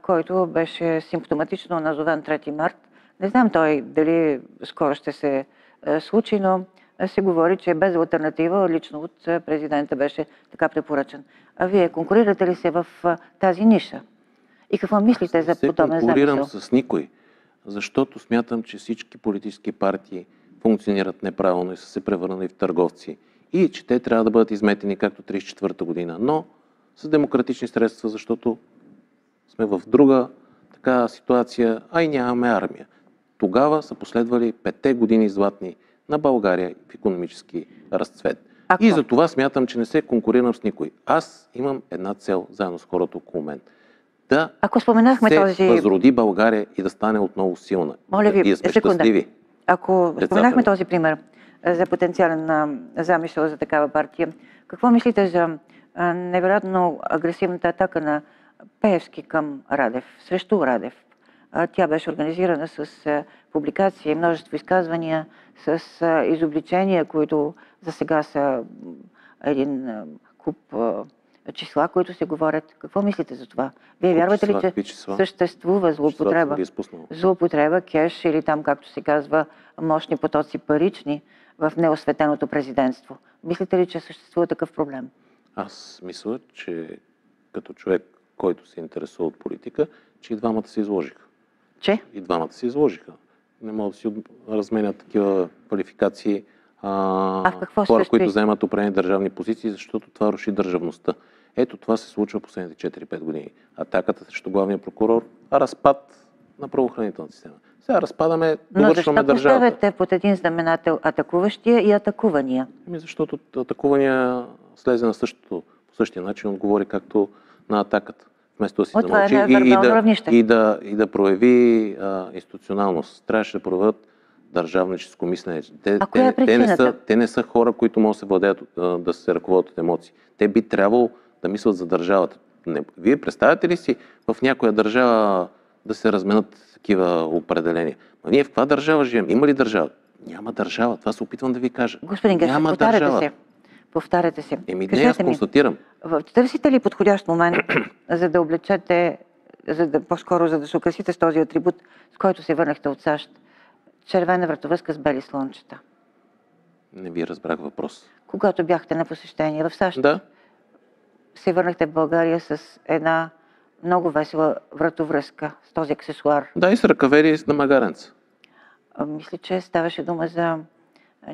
S1: който беше симптоматично назован 3 март. Не знам той дали скоро ще се случи, но се говори, че без алтернатива лично от президента беше така препоръчен. А вие конкурирате ли се в тази ниша? И какво мислите за подобен замисъл?
S2: Не конкурирам с никой, защото смятам, че всички политически партии функционират неправилно и са се превърнали в търговци. И че те трябва да бъдат изметени както 1934 година, но с демократични средства, защото сме в друга така ситуация, а и нямаме армия. Тогава са последвали 5 години златни на България в икономически разцвет. И за това смятам, че не се конкурирам с никой. Аз имам една цел, заедно с хората около мен. Да се възроди България и да стане отново силна.
S1: Моля ви,
S2: и да сме щастливи.
S1: Ако споменахме този пример за потенциален замисъл за такава партия, какво мислите за невероятно агресивната атака на Пеевски към Радев, срещу Радев? Тя беше организирана с публикации, множество изказвания, с изобличения, които за сега са един куп числа, които се говорят. Какво мислите за това? Вие вярвате ли, че съществува злоупотреба? Злоупотреба, кеш или там, както се казва, мощни потоци парични в неосветеното президентство? Мислите ли, че съществува такъв проблем?
S2: Аз мисля, че като човек, който се интересува от политика, че и двамата се изложиха.
S1: Че?
S2: И двамата се изложиха. Не могат да си разменят такива квалификации хора, които заемат определени държавни позиции, защото това руши държавността. Ето това се случва последните 4-5 години. Атаката срещу главния прокурор, разпад на правоохранителната система. Сега разпадаме,
S1: Но
S2: довършваме
S1: защо
S2: държавата.
S1: поставяте под един знаменател атакуващия и атакувания?
S2: Защото атакувания слезе на същото, по същия начин отговори както на атаката. Вместо да си
S1: Това е
S2: замълчи
S1: на вербално равнище.
S2: и да прояви институционалност. Трябваше да проявят държавническо мислене.
S1: Коя е причината?
S2: Те не са хора, които могат да се владеят, да се ръководят от емоции. Те би трябвало да мислят за държавата. Вие представяте ли си в някоя държава да се разменят такива определения? А ние в каква държава живеем? Има ли държава? Няма държава. Това се опитвам да ви кажа.
S1: Господин Гешев,
S2: Няма
S1: повтаряте
S2: държава.
S1: се. Повтаряте се.
S2: Не, аз констатирам.
S1: Търсите ли подходящ момент, за да облечете, по-скоро за да се украсите с този атрибут, с който се върнахте от САЩ? Червена вратовръзка с бели слончета.
S2: Не ви разбрах въпрос.
S1: Когато бяхте на посещение в САЩ,
S2: Да.
S1: се върнахте в България с една много весела вратовръзка с този аксесуар.
S2: Да, и с ръкавери и с намагаренца.
S1: Мисля, че ставаше дума за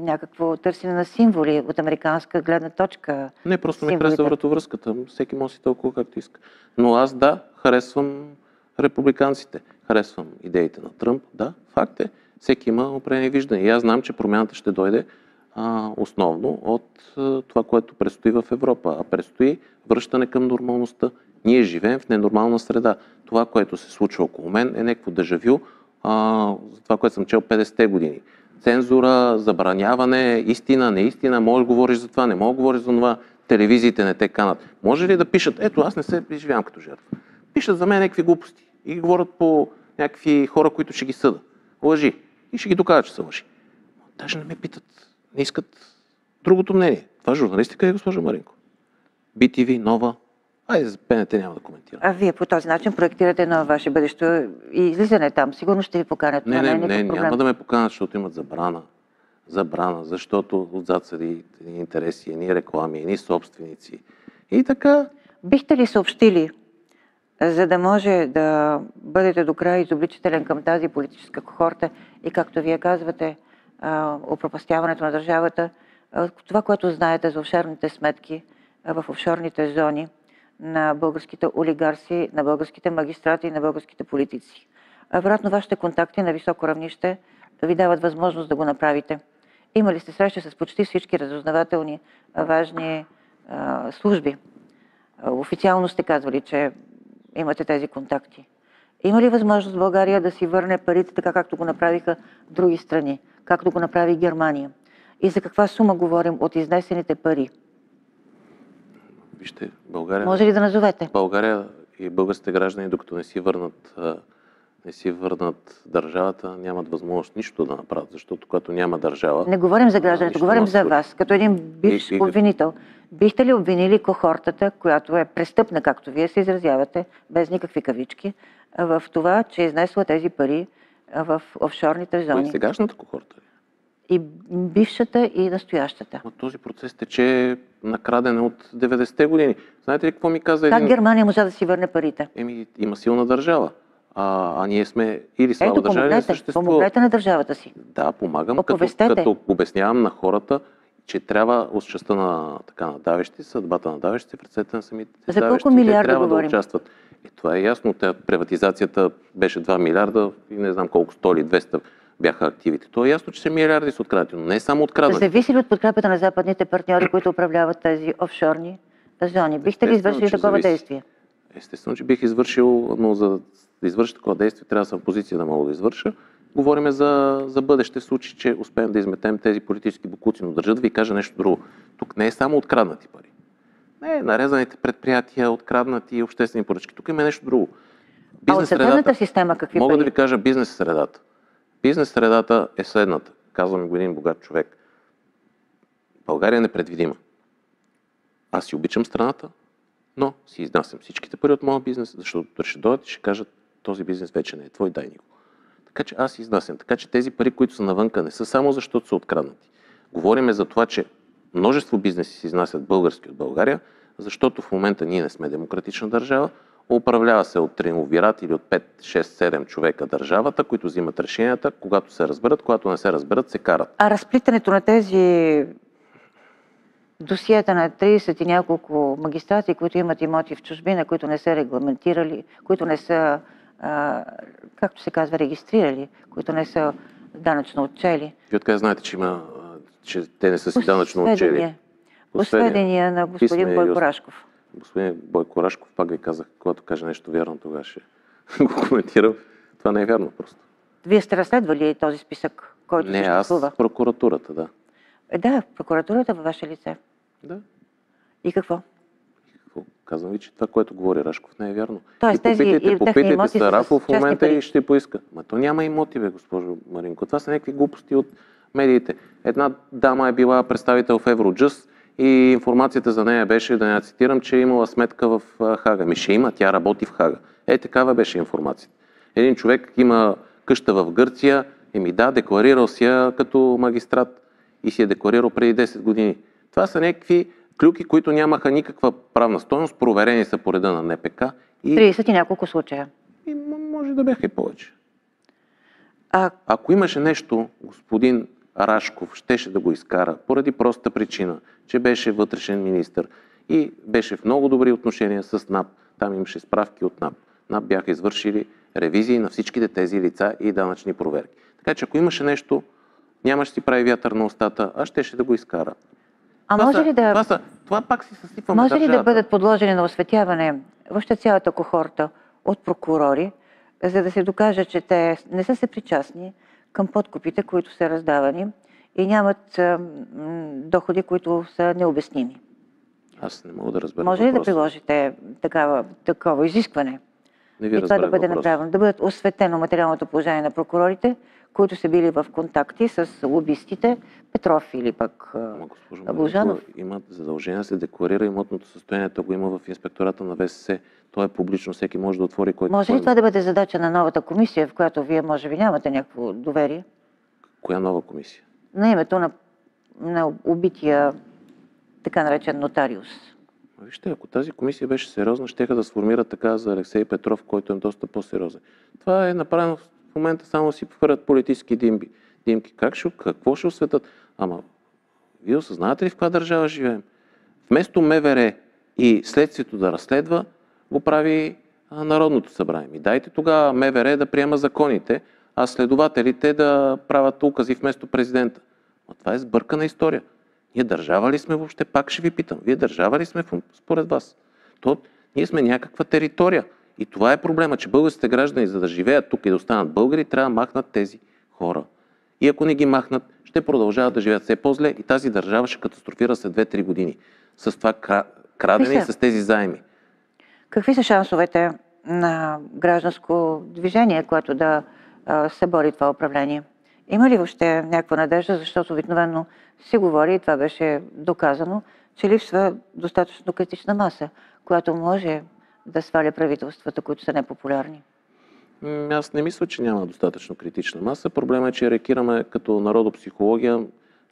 S1: някакво търсене на символи от американска гледна точка.
S2: Не, просто ми харесва вратовръзката. Всеки може си толкова както иска. Но аз харесвам републиканците. Харесвам идеите на Тръмп. Да, факт е. Всеки има определени виждания. И аз знам, че промяната ще дойде основно от това, което предстои в Европа. А предстои връщане към нормалността. Ние живеем в ненормална среда. Това, което се случва около мен, е някакво дежавю за това, което съм чел 50-те години. Цензура, забраняване, истина, неистина, може да говориш за това, не мога да говориш за това, телевизиите не те канат. Може ли да пишат, ето аз не се преживявам като жертва. Пишат за мен някакви глупости и говорят по някакви хора, които ще ги съда. Лъжи. И ще ги докажат, че са лъжи. Даже не ме питат, не искат другото мнение. Това журналистика е, госпожо Маринко. BTV, Нова. Айде, за БНТ няма да коментирам.
S1: А вие по този начин проектирате на ваше бъдеще и излизане там. Сигурно ще ви поканят.
S2: Не, няма да ме поканят, защото имат забрана. Забрана, защото отзад са едни интереси, едни реклами, едни собственици. И така.
S1: Бихте ли съобщили, за да може да бъдете до края изобличителен към тази политическа кохорта и, както вие казвате, опропастяването на държавата, това, което знаете за офшорните сметки в офшорните зони на българските олигарси, на българските магистрати и на българските политици. Вероятно, вашите контакти на високо равнище ви дават възможност да го направите. Имали сте среща с почти всички разузнавателни важни служби. Официално сте казвали, че имате тези контакти. Има ли възможност България да си върне парите така, както го направиха други страни, както го направи Германия? И за каква сума говорим от изнесените пари?
S2: Вижте, България...
S1: Може ли да назовете?
S2: България и българските граждани, докато не си върнат държавата, нямат възможност нищо да направят, защото когато няма държава...
S1: Не говорим за гражданите, говорим за вас, като един бивш обвинител. Бихте ли обвинили кохортата, която е престъпна, както вие се изразявате, без никакви кавички, в това, че е изнесла тези пари в офшорните зони?
S2: Сегашната кохорта?
S1: И бившата, и настоящата.
S2: Но този процес тече накраден от 90-те години. Знаете ли какво ми каза
S1: Как Германия можа да си върне парите?
S2: Има силна държава. А ние сме или слаба държава, или съществува.
S1: Помогнете на държавата си.
S2: Да, помагам, като обяснявам на хората, че трябва от частта на давещи, съдбата на давещи в ръцете на самите давещи.
S1: За колко милиарда
S2: трябва
S1: говорим?
S2: Да участват. Това е ясно. Приватизацията беше 2 милиарда и не знам колко 100 или 200 бяха активите. То е ясно, че са милиарди са откраднати, но не само откраднати.
S1: Зависи ли от подкрепата на западните партньори, които управляват тези офшорни зони? Бихте ли извършили такова действие?
S2: Естествено, че бих извършил, но за да извърша такова действие, трябва да съм в позиция да мога да извърша. Говориме за бъдеще в случай, че успеем да изметем тези политически бокуци, но държа да ви кажа нещо друго. Тук не е само откраднати пари. Не, нарезаните предприятия, откраднати обществени поръчки. Тук има нещо друго.
S1: Бизнес средата, система какви
S2: мога
S1: пари?
S2: Да ви кажа бизнес средата. Бизнес средата е следната. Казвам го един богат човек. България е непредвидима. Аз си обичам страната, но си изнасям всичките пари от моя бизнес, защото ще дойдат и ще кажат, този бизнес вече не е твой, дай ни го. Така че аз си изнасям. Така че тези пари, които са навънка, не са само защото са откраднати. Говориме за това, че множество бизнеси се изнасят български от България, защото в момента ние не сме демократична държава, управлява се от триумвират или от 5, 6, 7 човека държавата, които взимат решенията, когато се разберат, когато не се разберат, се карат.
S1: А разплитането на тези досиета на 30 и няколко магистрати, които имат имоти в чужбина, които не са регламентирали, които не са както се казва, регистрирали, които не са данъчно отчели.
S2: Вие откъде знаете, че те не са си данъчно отчели?
S1: По сведения на господин Бойко Рашков.
S2: Господин Бойко Рашков, пак ви казах, когато каже нещо вярно, тогава ще го коментирам. Това не е вярно просто.
S1: Вие сте разследвали този списък, който съществува?
S2: Не, аз прокуратурата, да.
S1: Да, прокуратурата във ваше лице.
S2: Да.
S1: И какво?
S2: Казвам ви, че това, което говори Рашков, не е вярно.
S1: Тоест,
S2: попитайте Сарафов в момента и ще поиска. Ма то няма имоти, бе, госпожо Маринко. Това са някакви глупости от медиите. Една дама е била представител в Евроджъст и информацията за нея беше, да не цитирам, че е имала сметка в Хага. Ще има, тя работи в Хага. Такава беше информацията. Един човек има къща в Гърция, да, декларирал си я като магистрат и си е декларирал преди 10 години. Това са някакви клюки, които нямаха никаква правна стойност, проверени са по реда на НПК.
S1: 30 и няколко случая.
S2: И може да бяха и повече. Ако имаше нещо, господин Рашков щеше да го изкара, поради простата причина, че беше вътрешен министър и беше в много добри отношения с НАП. Там имаше справки от НАП. НАП бяха извършили ревизии на всичките тези лица и данъчни проверки. Така че ако имаше нещо, нямаше си прави вятър на устата, а щеше да го изкара. Това пак си съсипваме
S1: държавата. Може ли да бъдат подложени на осветяване въобще цялата кохорта от прокурори, за да се докаже, че те не са се причастни към подкупите, които са раздавани и нямат доходи, които са необясними?
S2: Аз не мога да разбера.
S1: Може ли да приложите такова изискване? И това да бъде направено, да бъдат осветено материалното положение на прокурорите, които са били в контакти с лобистите, Петров или пък Божанов.
S2: Имат задължение да се декларира имотното състояние, то го има в инспектората на ВСС. То е публично, всеки може да отвори който.
S1: Може ли това да бъде задача на новата комисия, в която вие може би нямате някакво доверие?
S2: Коя нова комисия?
S1: На името на убития така наречен нотариус.
S2: Вижте, ако тази комисия беше сериозна, щеха да сформира така за Алексей Петров, който е доста по-сериозен. Това е направено в момента само си хвърлят политически димки. Какво ще осветят? Ама, вие осъзнавате ли в каква държава живеем? Вместо МВР и следствието да разследва, го прави Народното събрание. Дайте тогава МВР да приема законите, а следователите да правят укази вместо президента. Но това е сбъркана история. Ние държава ли сме въобще? Пак ще ви питам. Вие държава ли сме според вас? Ние сме някаква територия. И това е проблема, че българските граждани, за да живеят тук и да останат българи, трябва да махнат тези хора. И ако не ги махнат, ще продължават да живеят все по-зле и тази държава ще катастрофира след 2-3 години. С това крадене и с тези заеми.
S1: Какви са шансовете на гражданско движение, което да се бори това управление? Има ли въобще някаква надежда, защото обикновено се говори, и това беше доказано, че липсва достатъчно критична маса, която може да сваля правителствата, които са непопулярни?
S2: Аз не мисля, че няма достатъчно критична маса. Проблемът е, че реагираме като народопсихология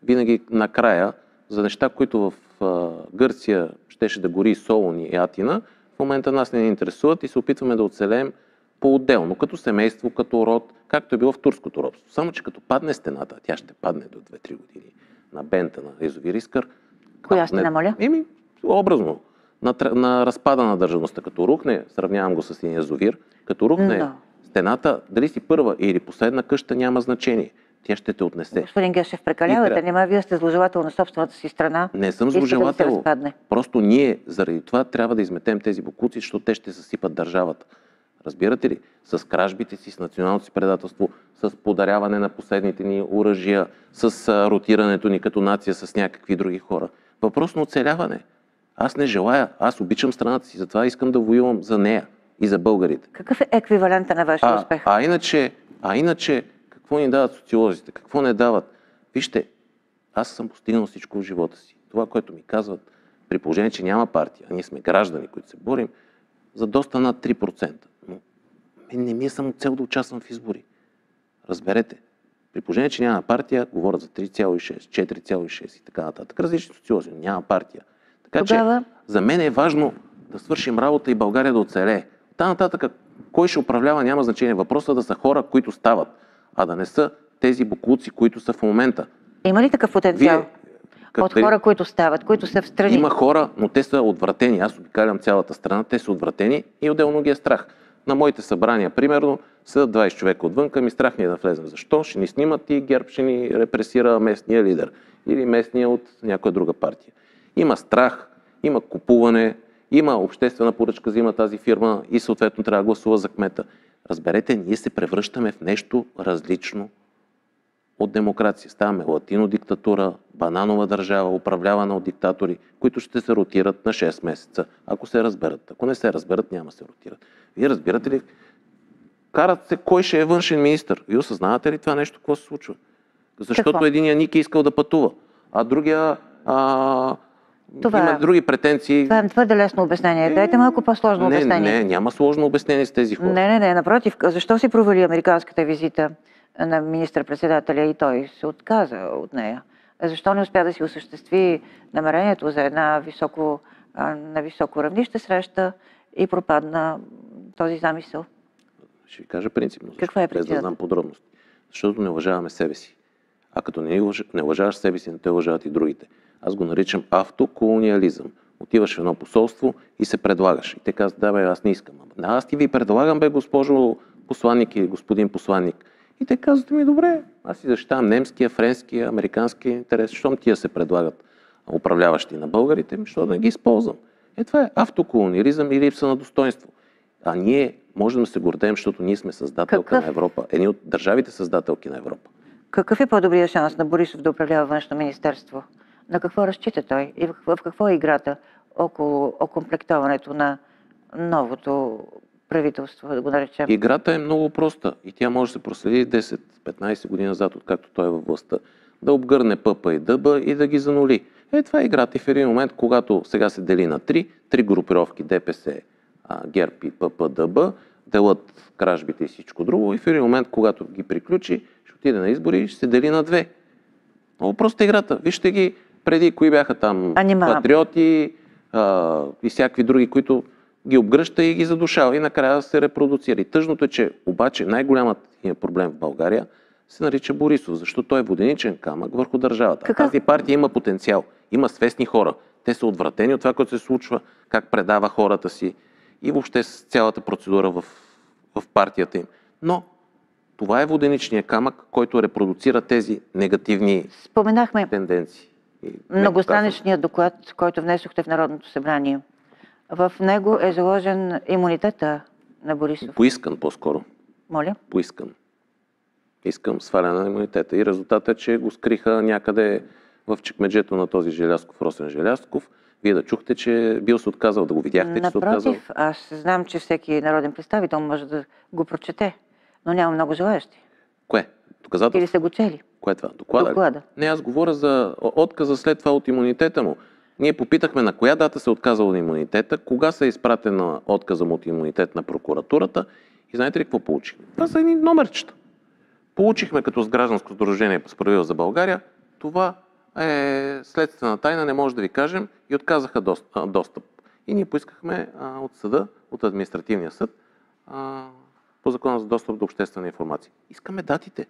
S2: винаги накрая за неща, които в Гърция щеше да гори Солун и Атина. В момента нас не ни интересуват и се опитваме да оцелеем по-отделно, като семейство, като род, както е било в турското робство. Само че като падне стената, тя ще падне до 2-3 години на бента на язовир Искър.
S1: Коя стена, моля?
S2: Образно. На разпада на държавността. Като рухне, сравнявам го с един язовир, като рухне стената, дали си първа или последна къща, няма значение. Тя ще те отнесе.
S1: Господин Гешев, прекалявате. Нима вие сте зложелател на собствената си страна.
S2: Не съм зложелател. Просто ние заради това трябва да изметем тези боклуци, защото те ще съсипат държавата. Разбирате ли? С кражбите си, с националното си предателство, с подаряване на последните ни оръжия, с ротирането ни като нация с някакви други хора. Въпрос на оцеляване. Аз не желая. Аз обичам страната си, затова искам да воювам за нея и за българите.
S1: Какъв е еквивалента на вашия успех?
S2: Иначе, какво ни дават социолозите? Какво не дават? Вижте, аз съм постигнал всичко в живота си. Това, което ми казват, при положение, че няма партия, а ние сме граждани, които се борим, за доста над 3%. Но не ми е само цел да участвам в избори. Разберете. При положение, че няма партия, говорят за 3,6, 4,6 и така нататък. Различни социолози, но няма партия. Така че за мен е важно да свършим работа и България да оцелее. Та нататък, кой ще управлява, няма значение. Въпросът е да са хора, които стават, а да не са тези боклуци, които са в момента.
S1: Има ли такъв потенциал? От хора, които стават, които са в страни?
S2: Има хора, но те са отвратени. Аз обикалям цялата страна, те са отвратени и отделно ги е страх. на моите събрания, примерно, седат 20 човека отвънка, ми страх ни да влезем. Защо? Ще ни снимат и ГЕРБ ще ни репресира местния лидер или местния от някоя друга партия. Има страх, има купуване, има обществена поръчка, взима тази фирма и съответно трябва да гласува за кмета. Разберете, ние се превръщаме в нещо различно от демокрация. Ставаме латино-диктатура, бананова държава, управлявана от диктатори, които ще се ротират на 6 месеца, ако се разберат. Ако не се разберат, няма се ротират. Вие разбирате ли? Карат се кой ще е външен министър. Вие осъзнавате ли това нещо, какво се случва? Защото единия Ники искал да пътува, а другия има други претенции.
S1: Това е твърде лесно обяснение. Дайте малко по-сложно обяснение.
S2: Не, няма сложно обяснение с тези хора.
S1: Не, напротив. Защо си провали американската визита на министър-председателя и той се отказа от нея? Защо не успя да си осъществи намерението за една на високо равнище среща и пропадна този замисъл?
S2: Ще ви кажа принципно.
S1: Каква е причината?
S2: Без да знам подробности. Защото не уважаваме себе си. А като не уважаваш себе си, не те уважават и другите. Аз го наричам автоколониализъм. Отиваш в едно посолство и се предлагаш. И те казват, да бе, аз не искам. Аз ти ви предлагам, бе, госпожо посланник или господин посланник. И те казват ми, добре, аз си защитавам немския, френския, американския интерес. Щом тия се предлагат управляващи на българите, защо да не ги използвам? Това е автоколониализъм и липса на достоинство. А ние можем да се гордеем, защото ние сме създателка на Европа. Едни от държавите създателки на Европа.
S1: Какъв е по-добрият шанс на Борисов да управлява външно министерство? На какво разчита той? И в какво е играта около окомплектоването на новото правителство, да го наречем?
S2: Играта е много проста и тя може да се проследи 10-15 години назад, откакто той е във властта. Да обгърне ПП и ДБ и да ги занули. Това е играта и в един момент, когато сега се дели на три групировки ДПС, ГЕРБ и ПП, ДБ, делят кражбите и всичко друго и в един момент, когато ги приключи, ще отиде на избори и ще се дели на две. Много проста играта. Вижте ги преди, кои бяха там патриоти и всякакви други, които ги обгръща и ги задушава и накрая се репродуцира. И тъжното е, че обаче най-голямът проблем в България се нарича Борисов, защото той е воденичен камък върху държавата. Тази партия има потенциал, има свестни хора. Те са отвратени от това, което се случва, как предава хората си и въобще с цялата процедура в партията им. Но това е воденичният камък, който репродуцира тези негативни тенденции.
S1: Многостраничният доклад, който внесохте в Народното събрание. В него е заложен имунитета на Борисов.
S2: Поискан по-скоро.
S1: Моля?
S2: Поискан. Искам сваляне на имунитета. И резултатът е, че го скриха някъде в чекмеджето на този Желязков, Росен Желязков. Вие да чухте, че бил се отказал, да го видяхте, че се отказал.
S1: Напротив, аз знам, че всеки народен представител може да го прочете, но няма много желаящи.
S2: Кое? Доказателство?
S1: Или са го чели?
S2: Кое е това? Доклада? Не, аз говоря за отказа след това от имунитета му. Ние попитахме на коя дата се отказал от имунитета, кога се е изпратена отказа му от имунитет на прокуратурата и знаете ли какво получихме? Това са едни номерчета. Получихме като с гражданско сдружение Справедливост за България. Това е следствена тайна, не може да ви кажем и отказаха достъп. И ние поискахме от съда, от административния съд, по закона за достъп до обществена информация. Искаме датите.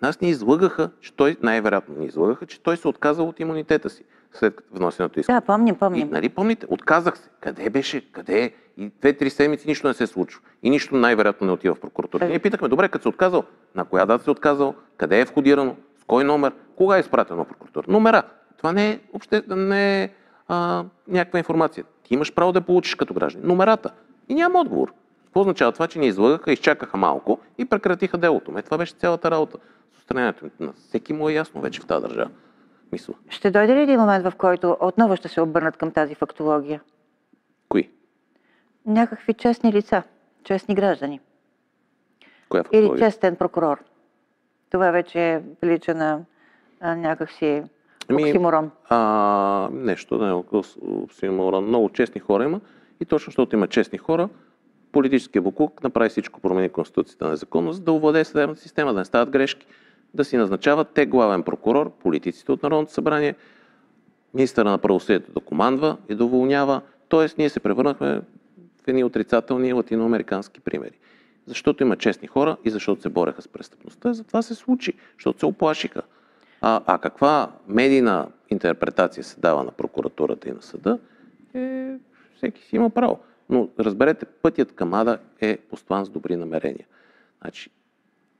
S2: Нас ни излъгаха, че той, най-вероятно ни излъгаха, че той се отказал от имунитета си след вносеното искане.
S1: Да, помним.
S2: И, нали помните? Отказах се. Къде беше? Къде е? И 2-3 седмици нищо не се случва. И нищо най-вероятно не отива в прокуратура. Ние питахме, добре, като се отказал, на коя дата се отказал, къде е входирано, с кой номер, кога е изпратено в прокуратура. Номера. Това не е някаква информация. Ти имаш право да получиш като гражданин. Номерата. И няма отговор. Какво означава това, че ни излъгаха, изчакаха малко и прекратиха делото? Това беше цялата работа. Състоянието на всеки му е ясно вече в тази държава. Мисля.
S1: Ще дойде ли един момент, в който отново ще се обърнат към тази фактология?
S2: Кои?
S1: Някакви честни лица, честни граждани.
S2: Коя фактология?
S1: Или честен прокурор. Това вече прилича на някакси оксиморон.
S2: Нещо, да е оксиморон. Много честни хора има и точно защото има честни хора, политическия буклук направи всичко, промени Конституцията на законност, за да овладее съдебната система, да не стават грешки, да си назначават те главен прокурор, политиците от Народното събрание, министъра на правосъдието да командва и да уволнява. Тоест, ние се превърнахме в едни отрицателни латиноамерикански примери. Защото има честни хора и защото се бореха с престъпността. Затова се случи, защото се оплашиха. Каква медийна интерпретация се дава на прокуратурата и на съда, всеки си има право. Но разберете, пътят към ада е постлан с добри намерения. Значи,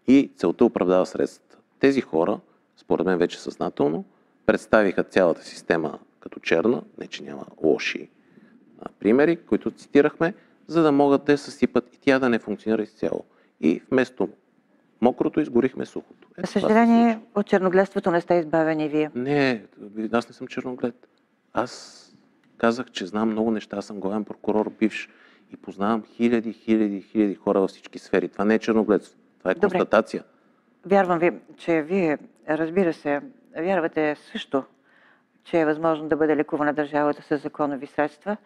S2: и целта оправдава средствата. Тези хора, според мен вече съзнателно, представиха цялата система като черна, не че няма лоши примери, които цитирахме, за да могат да я съсипат и тя да не функционира изцяло. И вместо мокрото изгорихме сухото.
S1: За съжаление, от черногледството не сте избавени вие.
S2: Не, аз не съм черноглед. Аз казах, че знам много неща. Аз съм главен прокурор, бивш и познавам хиляди хора във всички сфери. Това не е черногледство. Това е констатация.
S1: Вярвам ви, че вие, разбира се, вярвате също, че е възможно да бъде лекувана държавата с законови средства,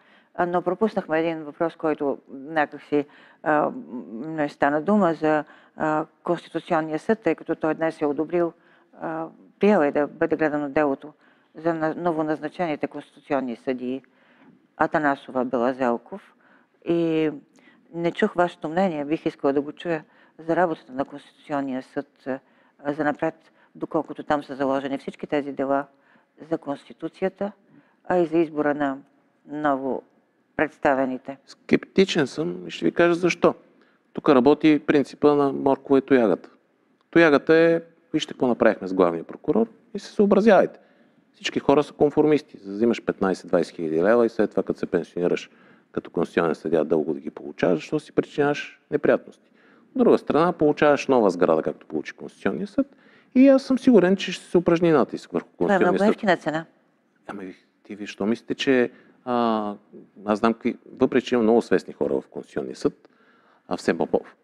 S1: но пропуснахме един въпрос, който някакси не стана дума за Конституционния съд, тъй като той днес е одобрил, приел е да бъде гледано делото за новоназначените конституционни съдии Атанасова, Белазелков. И не чух вашето мнение, бих искала да го чуя за работата на Конституционния съд за напред, доколкото там са заложени всички тези дела за Конституцията, а и за избора на ново представените.
S2: Скептичен съм и ще ви кажа защо. Тук работи принципа на моркова и тоягата. Тоягата е, вижте какво направихме с главния прокурор и се съобразявайте. Всички хора са конформисти. За да взимаш 15-20 хиляди лева и след това, като се пенсионираш като конституционен съдия, дълго да ги получаваш, защото си причиняваш неприятности. От друга страна, получаваш нова сграда, както получи Конституционния съд, и аз съм сигурен, че ще се упражни натиск върху Конституционния съд.
S1: Това е много евтина цена.
S2: Ами, ти виж, що мислите, че аз знам, въпреки че има много свестни хора в Конституционния съд,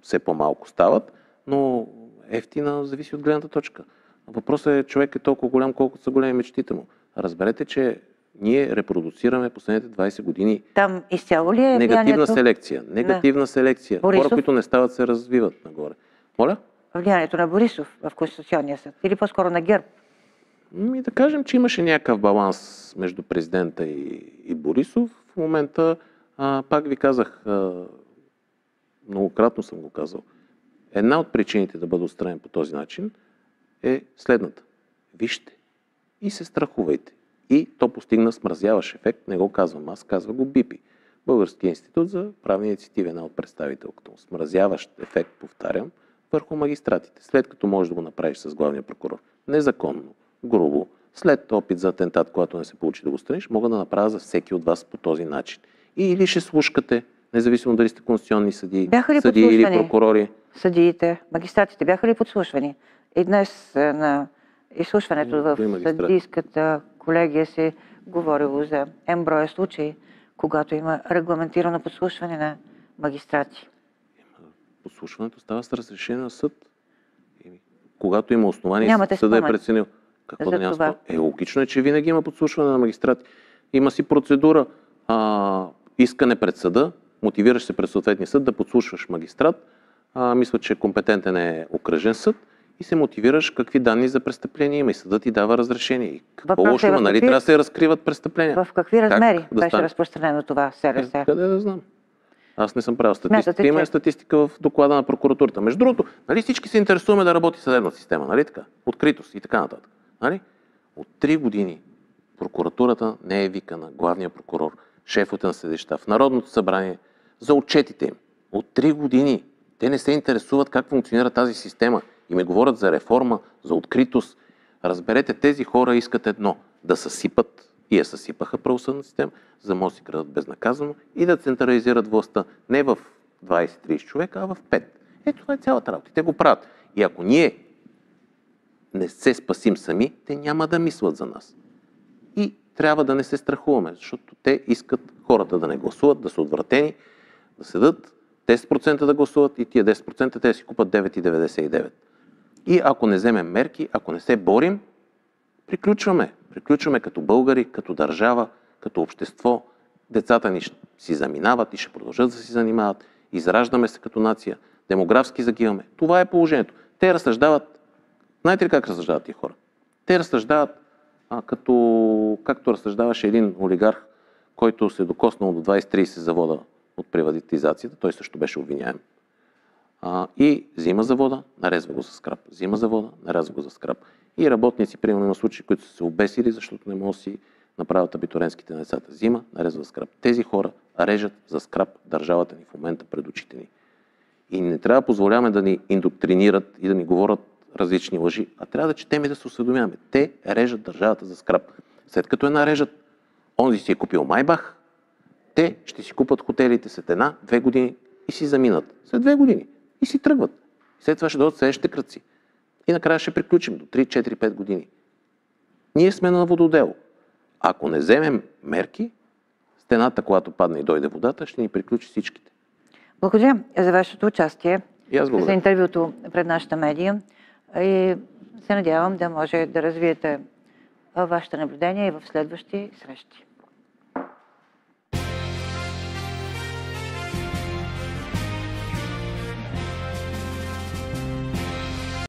S2: все по-малко стават, но ефтина зависи от гледната точка. Въпросът е, човек е толкова голям, колкото са големи мечтите му. Разберете, че ние репродуцираме последните 20 години
S1: там изцяло ли е
S2: негативна селекция. Негативна селекция.
S1: Борисов?
S2: Хора, които не стават, се развиват нагоре. Моля?
S1: Влиянието на Борисов в Конституционния съд или по-скоро на ГЕРБ?
S2: Да кажем, че имаше някакъв баланс между президента и Борисов. В момента, пак ви казах, многократно съм го казал, една от причините да бъде отстранен по този начин е следната. Вижте и се страхувайте. И то постигна смразяващ ефект, не го казвам аз, казва го БИПИ. Българския институт за правни инициативи, една от представителката му. Смразяващ ефект, повтарям, върху магистратите. След като можеш да го направиш с главния прокурор незаконно, грубо, след опит за атентат, когато не се получи да го страниш, мога да направя за всеки от вас по този начин. И или ще слушкате, независимо дали сте конституционни съдии, съдии или прокурори.
S1: Съдиите, магистратите бяха ли подслушвани? И днес на изслушването в съдийската колегия се говорило за броя случаи, когато има регламентирано подслушване на магистрати.
S2: Подслушването става с разрешение на съд. Когато има основание, съда е преценил. Какво да няма спомен? Логично е, че винаги има подслушване на магистрати. Има си процедура, искане пред съда, мотивираш се пред съответния съд да подслушваш магистрат, мисля, че компетентен е окръжен съд и се мотивираш какви данни за престъпление има и съдът ти дава разрешение. И какво лошо има, нали трябва да се разкриват престъпления?
S1: В какви размери беше разпространено това СРС?
S2: Къде да знам? Аз не съм правил статистика. Има статистика в доклада на прокуратурата. Между другото, нали всички се интересуваме да работи съдебна система, нали така? Откритост и така нататък. Нали? От 3 години прокуратурата не е викана, главния прокурор, шефовете на съдилища в Народното събрание за отчетите им. От 3 години те не се интересуват как функционира тази система и ме говорят за реформа, за откритост. Разберете, тези хора искат едно – да съсипат, и я съсипаха правосъдната система, за да могат да си крадат безнаказано и да централизират властта не в 20-30 човека, а в 5. Ето това е цялата работа. Те го правят. И ако ние не се спасим сами, те няма да мислят за нас. И трябва да не се страхуваме, защото те искат хората да не гласуват, да са отвратени, да седат 10% да гласуват и тия 10% те си купат 9,99. И ако не вземем мерки, ако не се борим, приключваме. Приключваме като българи, като държава, като общество. Децата ни си заминават и ще продължат да си занимават. Израждаме се като нация. Демографски загиваме. Това е положението. Те разсъждават. Знаете ли как разсъждават тия хора? Те разсъждават както разсъждаваше един олигарх, който се докоснал до 20-30 завода от приватизацията. Той също беше обвиняем. И взима завода, нарезва го за скрап. Взима завода, нарезва го за скрап. И работници, примерно, има случаи, които са се обесили, защото не могат да си направят абитуренските на децата. Взима, нарезва за скрап. Тези хора режат за скрап държавата ни в момента пред очите ни. И не трябва да позволяваме да ни индоктринират и да ни говорят различни лъжи, а трябва да четем и да се осведомяваме. Те режат държавата за скрап. След като нарежат, онзи си е купил Майбах, те ще си купат хотелите след 1-2 години и си заминат. След 2 години. И си тръгват. След това ще дойдат следващите кръци. И накрая ще приключим до 3-4-5 години. Ние сме на вододело. Ако не вземем мерки, стената, когато падне и дойде водата, ще ни приключи всичките.
S1: Благодаря за вашето участие,
S2: за
S1: интервюто пред нашата медия и се надявам да може да развиете вашите наблюдения и в следващи срещи.